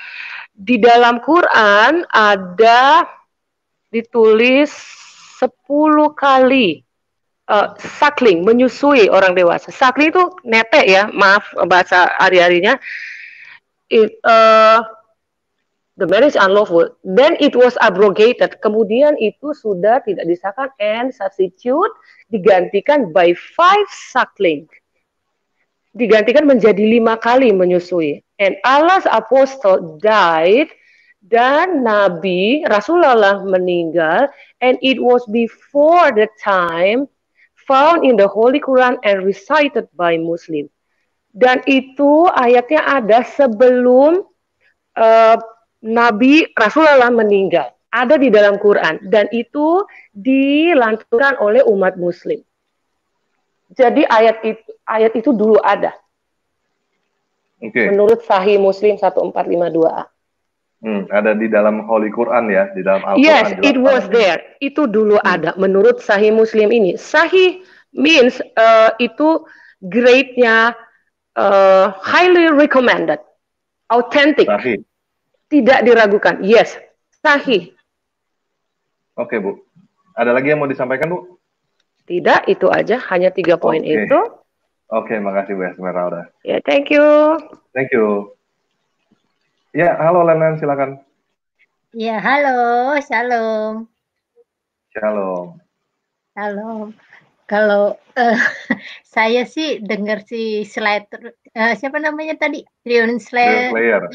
di dalam Quran ada ditulis 10 kali suckling, menyusui orang dewasa. Suckling itu netek ya, maaf bahasa hari-harinya. The marriage unlawful. Then it was abrogated. Kemudian itu sudah tidak disahkan and substitute digantikan by 5 suckling. Digantikan menjadi 5 kali menyusui. And Allah's apostle died, dan Nabi Rasulullah meninggal, and it was before the time found in the Holy Quran and recited by Muslim. Dan itu ayatnya ada sebelum Nabi Rasulullah meninggal, ada di dalam Quran, dan itu dilanturkan oleh umat Muslim. Jadi ayat itu dulu ada. Menurut Sahih Muslim 1452A. Ada di dalam Holy Quran ya, di dalam Al-Quran. Yes, it was there. Itu dulu ada. Menurut Sahih Muslim ini, Sahih means itu grade-nya highly recommended, authentic, Sahih. Tidak diragukan. Yes, Sahih. Oke, Bu. Ada lagi yang mau disampaikan, Bu? Tidak, itu aja. Hanya 3 poin itu. Oke, makasih Bu Esmeralda. Ya, thank you. Thank you. Ya, halo Lenan, silakan. Ya, halo, shalom. Shalom. Halo. Kalau saya sih dengar si Slater, siapa namanya tadi? Trion Slater.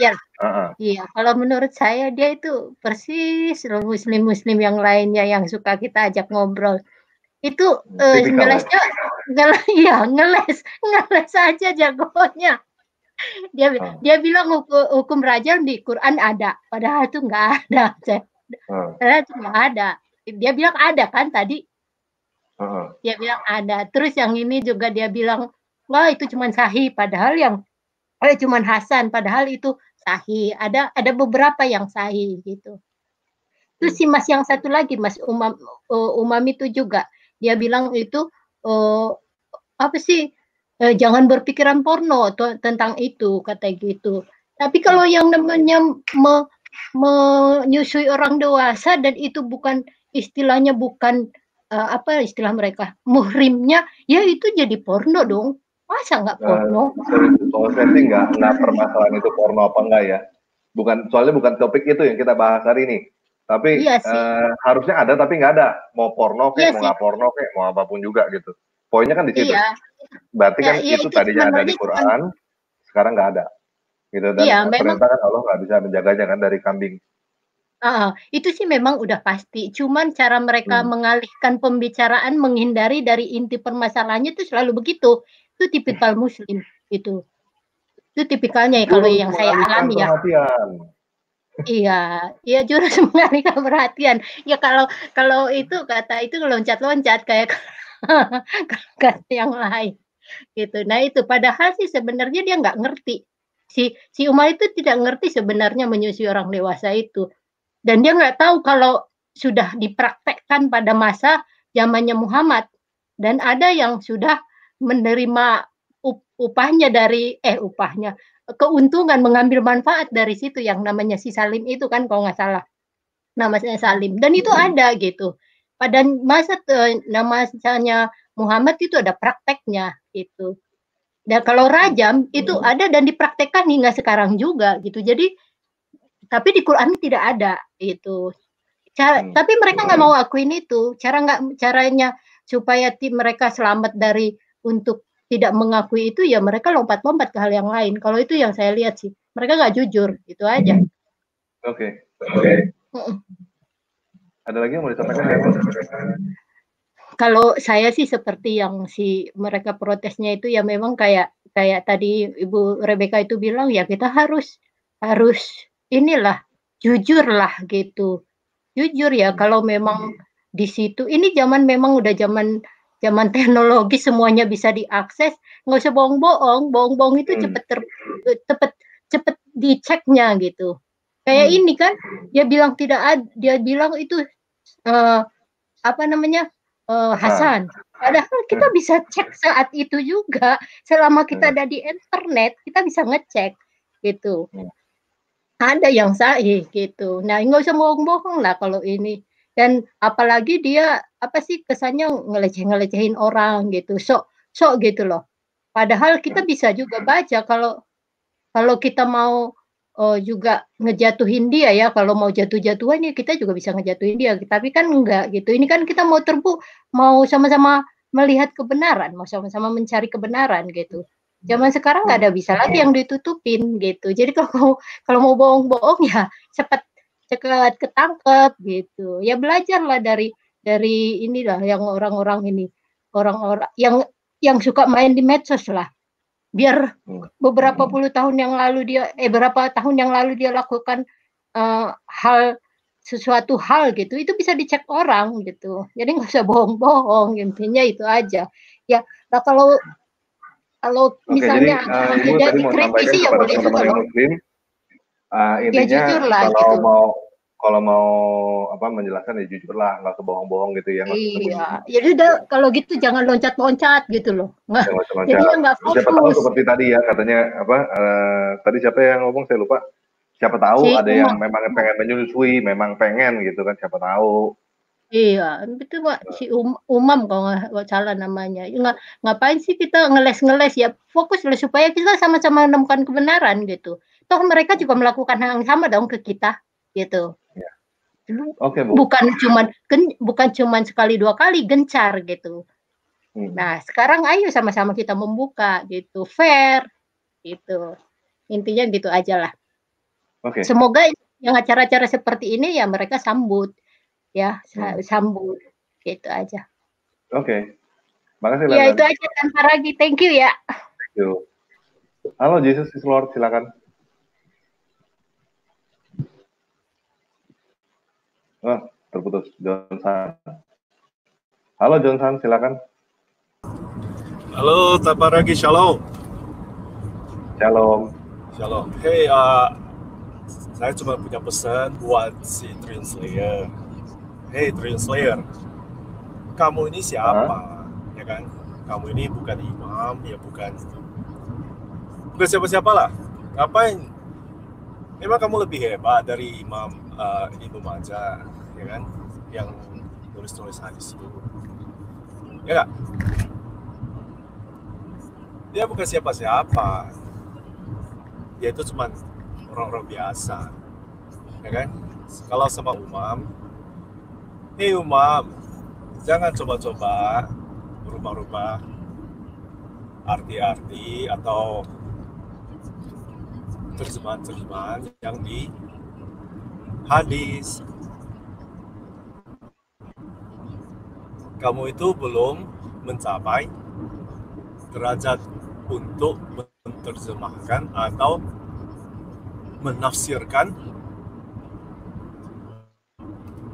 Iya, kalau menurut saya dia itu persis muslim-muslim yang lainnya yang suka kita ajak ngobrol. Itu ngelesnya, ngeles aja jagonya. Dia bilang hukum rajam di Quran ada, padahal itu nggak ada. Padahal itu nggak ada. Dia bilang ada kan tadi? Dia bilang ada. Terus yang ini juga dia bilang wah itu cuma sahih, padahal yang cuma Hasan, padahal itu sahih. Ada beberapa yang sahih gitu. Terus si Mas yang satu lagi, Mas Umam itu juga dia bilang itu apa sih? Jangan berpikiran porno tentang itu, kata gitu. Tapi kalau yang namanya menyusui orang dewasa dan itu bukan istilahnya bukan apa istilah mereka muhrimnya, ya itu jadi porno dong. Masa nggak porno? Kalau saya sih nggak permasalahan itu porno apa enggak ya. Soalnya bukan topik itu yang kita bahas hari ini. Tapi iya harusnya ada tapi nggak ada. Mau porno kayak, mau nggak porno kayak, mau apapun juga gitu. Poinnya kan di situ. Iya. Berarti kan itu tadinya ada di Quran, sekarang nggak ada. Gitu. Dan perintah kan Allah nggak bisa menjaganya kan dari kambing. Itu sih memang udah pasti. Cuman cara mereka mengalihkan pembicaraan, menghindari dari inti permasalahannya itu selalu begitu. Itu tipikal Muslim gitu. Itu tipikalnya ya, kalau yang saya alami ya. Iya jurus mengalihkan perhatian. Ya kalau itu kata itu loncat-loncat kayak kata yang lain gitu. Nah itu padahal sih sebenarnya dia nggak ngerti. Si Umar itu tidak ngerti sebenarnya menyusui orang dewasa itu. Dan dia nggak tahu kalau sudah dipraktekkan pada masa zamannya Muhammad. Dan ada yang sudah menerima upahnya keuntungan, mengambil manfaat dari situ yang namanya si Salim itu kan kalau nggak salah. Namanya Salim. Dan itu ada gitu. Pada masa namanya Muhammad itu ada prakteknya gitu. Dan kalau rajam itu ada dan dipraktekkan hingga sekarang juga gitu. Jadi tapi di Quran tidak ada itu. Tapi mereka nggak mau akuin itu. Caranya supaya mereka selamat dari untuk tidak mengakui itu ya mereka lompat-lompat ke hal yang lain. Kalau itu yang saya lihat sih. Mereka nggak jujur, itu aja. Oke. Ada lagi yang mau disampaikan? Kalau saya sih seperti yang mereka protesnya itu ya memang kayak tadi Ibu Rebecca itu bilang ya kita harus inilah jujur lah gitu. Jujur ya kalau memang di situ ini memang udah zaman teknologi semuanya bisa diakses, nggak usah bohong-bohong itu cepet diceknya gitu. Kayak ini kan dia bilang dia bilang itu Hasan. Padahal kita bisa cek saat itu juga. Selama kita ada di internet, kita bisa ngecek gitu. Ada yang sahih gitu. Nah, nggak usah bohong-bohong lah kalau ini. Dan apalagi dia kesannya ngelecehin orang gitu. Sok gitu loh. Padahal kita bisa juga baca kalau kita mau juga ngejatuhin dia ya, kalau mau jatuh-jatuhan ya kita juga bisa ngejatuhin dia, tapi kan enggak gitu. Ini kan kita mau sama-sama melihat kebenaran, mau sama-sama mencari kebenaran gitu. Zaman sekarang nggak ada bisa lagi yang ditutupin gitu. Jadi kalau mau bohong-bohong ya cepat ketangkep gitu. Ya belajarlah dari inilah yang orang-orang yang suka main di medsos lah. Biar beberapa tahun yang lalu dia lakukan sesuatu hal gitu, itu bisa dicek orang gitu. Jadi nggak usah bohong-bohong, intinya itu aja. Ya, nah kalau misalnya jadi, Ibu tadi mau sampaikan kepada teman-teman yang Muslim, intinya kalau mau menjelaskan ya jujurlah, nggak usah bohong-bohong gitu ya. Iya, jadi kalau gitu jangan loncat-loncat gitu loh. Jadi nggak fokus. Siapa tahu seperti tadi ya katanya tadi siapa yang ngomong saya lupa. Siapa tahu ada yang memang pengen menyusui, memang pengen gitu kan, siapa tahu. Iya, itu Pak si Umam kalau nggak salah namanya. Ngapain sih kita ngeles ya? Fokus lah supaya kita sama-sama menemukan kebenaran gitu. Toh mereka juga melakukan hal yang sama dong ke kita gitu. Oke, Bu. Bukan cuman sekali dua kali gencar gitu. Nah, sekarang ayo sama-sama kita membuka gitu, fair gitu. Intinya gitu aja lah. Semoga yang acara-acara seperti ini ya mereka sambut ya, sambut gitu aja. Makasih. Ya itu aja tanpa lagi. Thank you ya. Thank you. Halo Jesus is Lord, silakan. Terputus. Johnson. Halo Johnson, silakan. Halo, Tabaragi, shalom. Shalom. Shalom. Hey, saya cuma punya pesan buat si Trion Slayer. Hey, Trion Slayer, kamu ini siapa? Ya kan? Kamu ini bukan imam, ya bukan siapa-siapa lah. Ngapain? Memang kamu lebih hebat dari imam aja, ya kan? Yang tulis-tulis hadis itu. Ya nggak? Dia bukan siapa-siapa. Dia itu cuma orang-orang biasa, ya kan? Kalau sama umam, umam, jangan coba-coba berubah-ubah arti-arti atau terjemahan-terjemahan yang di hadis. Kamu itu belum mencapai derajat untuk menerjemahkan atau menafsirkan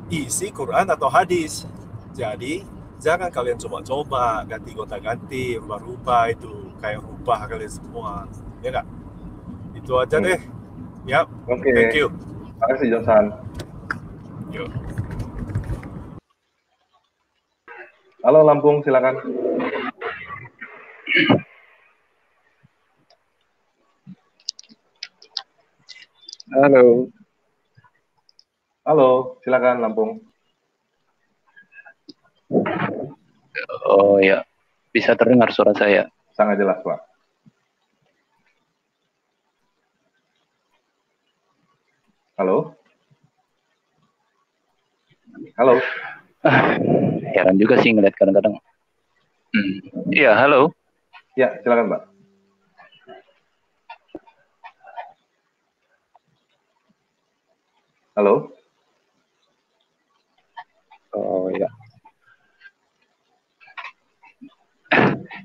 isi Quran atau hadis. Jadi jangan kalian coba-coba ganti-ganti, rubah-rubah, itu kayak rubah kalian semua, ya nggak? Itu aja deh. Ya. Oke. Thank you. Terima kasih Johnson. Yuk. Halo Lampung, silakan. Halo. Halo, silakan Lampung. Oh ya, bisa terdengar suara saya? Sangat jelas, Pak. Halo? Halo? Heran juga sih ngeliat kadang-kadang. Iya, halo? Ya, silakan, Pak. Halo? Oh ya.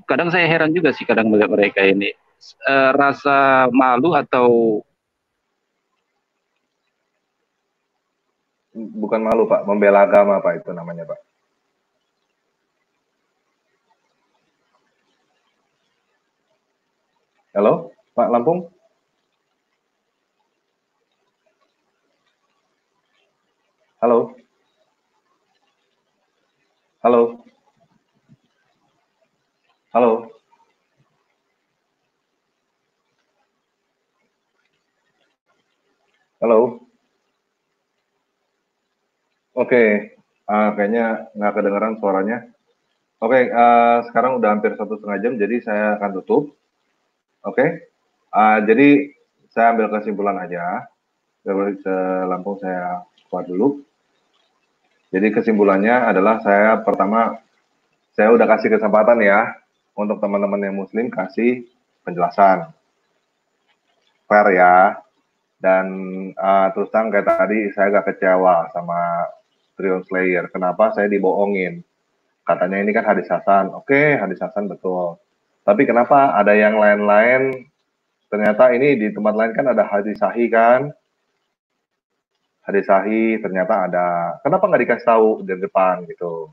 Kadang saya heran juga sih kadang melihat mereka ini. Rasa malu atau bukan malu, Pak, membela agama, Pak, itu namanya, Pak. Halo, Pak Lampung? Halo? Halo? Halo? Halo? Oke, kayaknya nggak kedengeran suaranya. Oke, sekarang udah hampir 1,5 jam, jadi saya akan tutup. Oke, jadi saya ambil kesimpulan aja. Dari Lampung saya keluar dulu. Jadi kesimpulannya adalah pertama, saya udah kasih kesempatan ya, untuk teman-teman yang muslim kasih penjelasan. Fair ya. Dan terus terang kayak tadi, saya agak kecewa sama Trion Slayer. Kenapa saya dibohongin? Katanya ini kan hadis hasan. Oke, hadis hasan betul. Tapi kenapa ada yang lain-lain? Ternyata ini di tempat lain kan ada hadis sahih kan? Hadis sahih ternyata ada. Kenapa nggak dikasih tahu di depan gitu?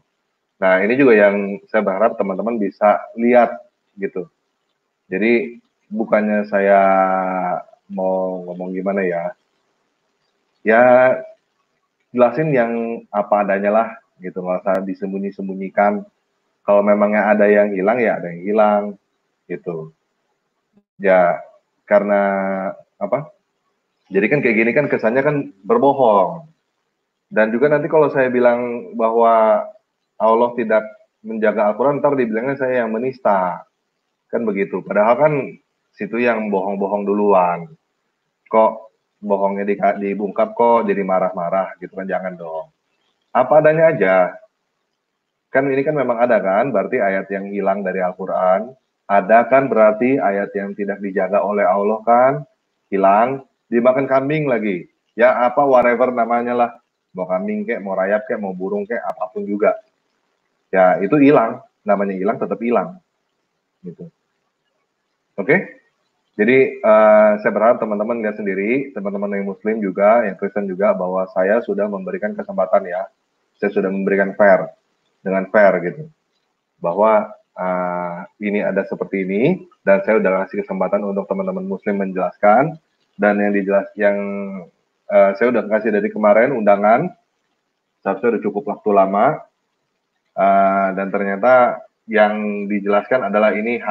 Nah, ini juga yang saya berharap teman-teman bisa lihat gitu. Jadi bukannya saya mau ngomong gimana ya? Ya jelasin yang apa adanya lah gitu, nggak usah disembunyi-sembunyikan. Kalau memangnya ada yang hilang ya ada yang hilang gitu. Ya karena apa? Jadi kan kayak gini kan kesannya kan berbohong. Dan juga nanti kalau saya bilang bahwa Allah tidak menjaga Al-Quran, ntar dibilangnya saya yang menista. Kan begitu. Padahal kan situ yang bohong-bohong duluan. Kok bohongnya dibungkap kok jadi marah-marah gitu kan, jangan dong. Apa adanya aja. Kan ini kan memang ada kan, berarti ayat yang hilang dari Al-Quran. Ada kan berarti ayat yang tidak dijaga oleh Allah kan, hilang. Dimakan kambing lagi, ya apa whatever namanya lah, mau kambing kek, mau rayap kek, mau burung kek, apapun juga, ya itu hilang, namanya hilang tetap hilang, gitu. Oke, jadi saya berharap teman-teman lihat sendiri, teman-teman yang Muslim juga, yang Kristen juga, bahwa saya sudah memberikan kesempatan ya, saya sudah memberikan fair, dengan fair gitu, bahwa ini ada seperti ini, dan saya udah kasih kesempatan untuk teman-teman muslim menjelaskan, dan yang saya udah kasih dari kemarin undangan, seharusnya udah cukup waktu lama, dan ternyata yang dijelaskan adalah ini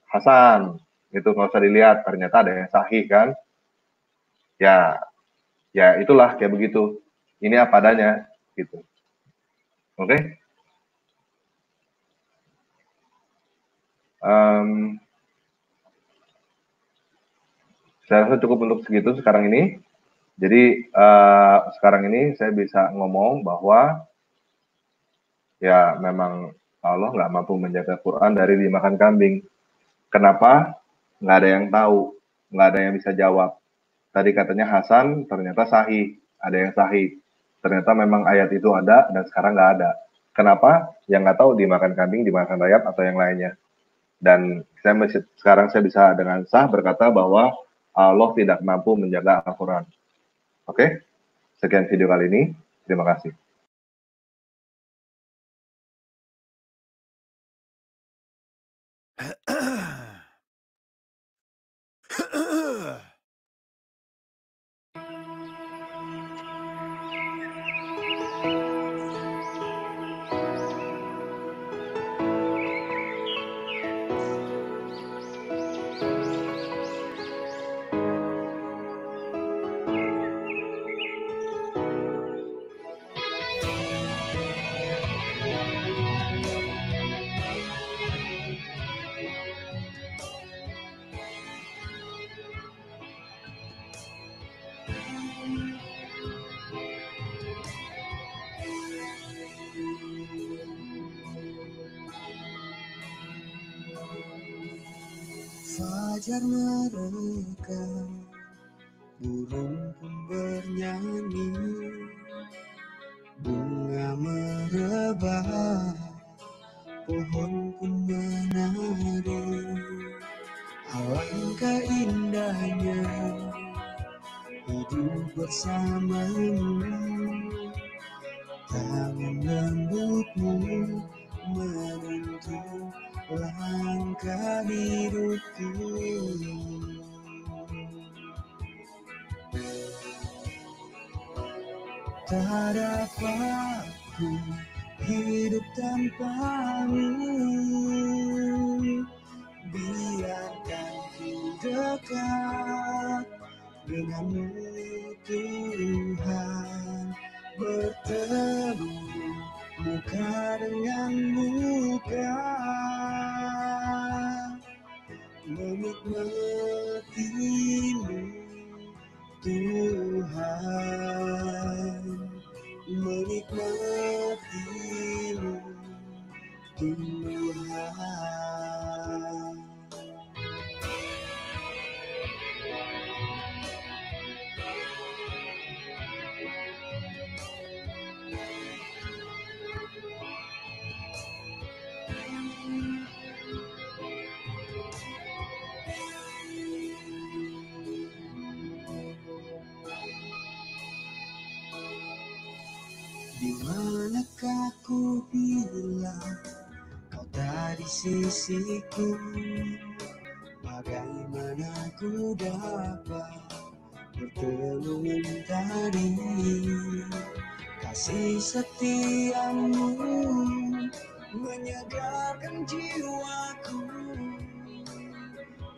Hasan, itu nggak usah dilihat, ternyata ada yang sahih kan, ya itulah kayak begitu, ini apa adanya gitu, oke? Saya rasa cukup untuk segitu sekarang ini. Jadi sekarang ini saya bisa ngomong bahwa ya memang Allah nggak mampu menjaga Quran dari dimakan kambing. Kenapa? Nggak ada yang tahu, nggak ada yang bisa jawab. Tadi katanya Hasan, ternyata sahih, ada yang sahih. Ternyata memang ayat itu ada dan sekarang nggak ada. Kenapa? Yang nggak tahu dimakan kambing, dimakan rayap atau yang lainnya. Dan sekarang saya bisa dengan sah berkata bahwa Allah tidak mampu menjaga Al-Quran. Oke? Sekian video kali ini. Terima kasih. Fajar mereka, burung pun bernyanyi, bunga merebah, pohon pun menari. Alangkah indahnya hidup bersamamu, tangan lembutmu menentu langkah hidupku. Tak dapat ku hidup tanpamu, biarkan ku dekat denganmu Tuhan, bertemu muka dengan muka, menikmatimu Tuhan, menikmatimu Tuhan. Di manakah ku bila kau tak di sisiku? Bagaimana ku dapat bertemu mentari? Kasih setiamu menyegarkan jiwaku,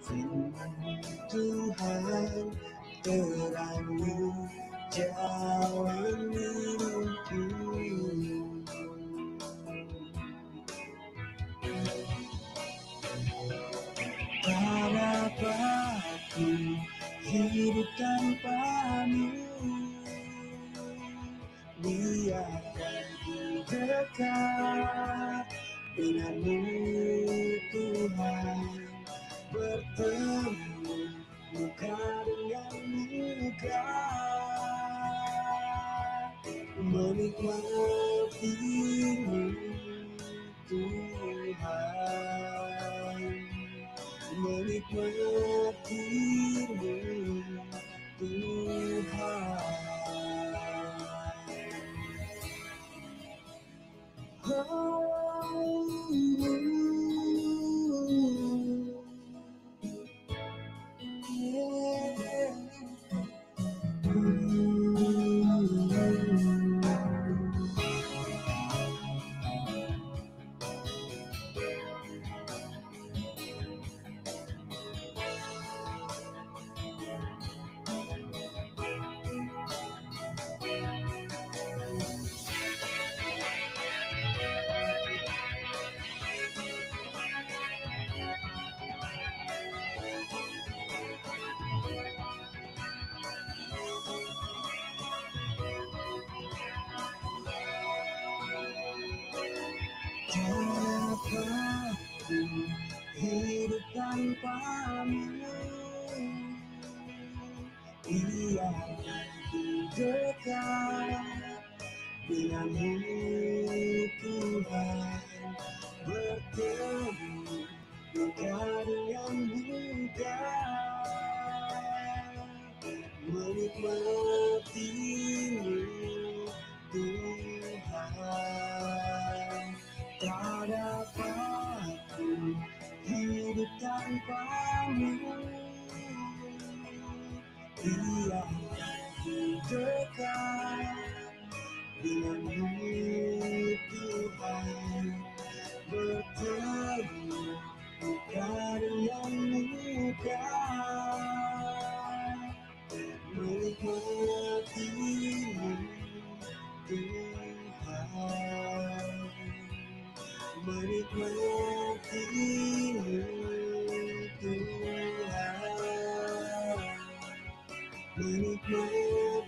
firman-Mu Tuhan terangnya jalan hidupku. Tak dapat ku hidup tanpamu, biarkan ku dekat denganmu Tuhan, bertemu muka dengan muka, menikmatimu Tuhan, menikmatimu Tuhan. Oh, dapat hidup tanpamu. Ia dekat denganmu Tuhan, bertemu bukan yang mudah, menikmatimu Tuhan. Tak dapat hidup tanpamu. Ia dekat denganmu Tuhan, bertemu bukan yang mudah, menikmatimu Tuhan, menikmatimu Tuhan, menikmatimu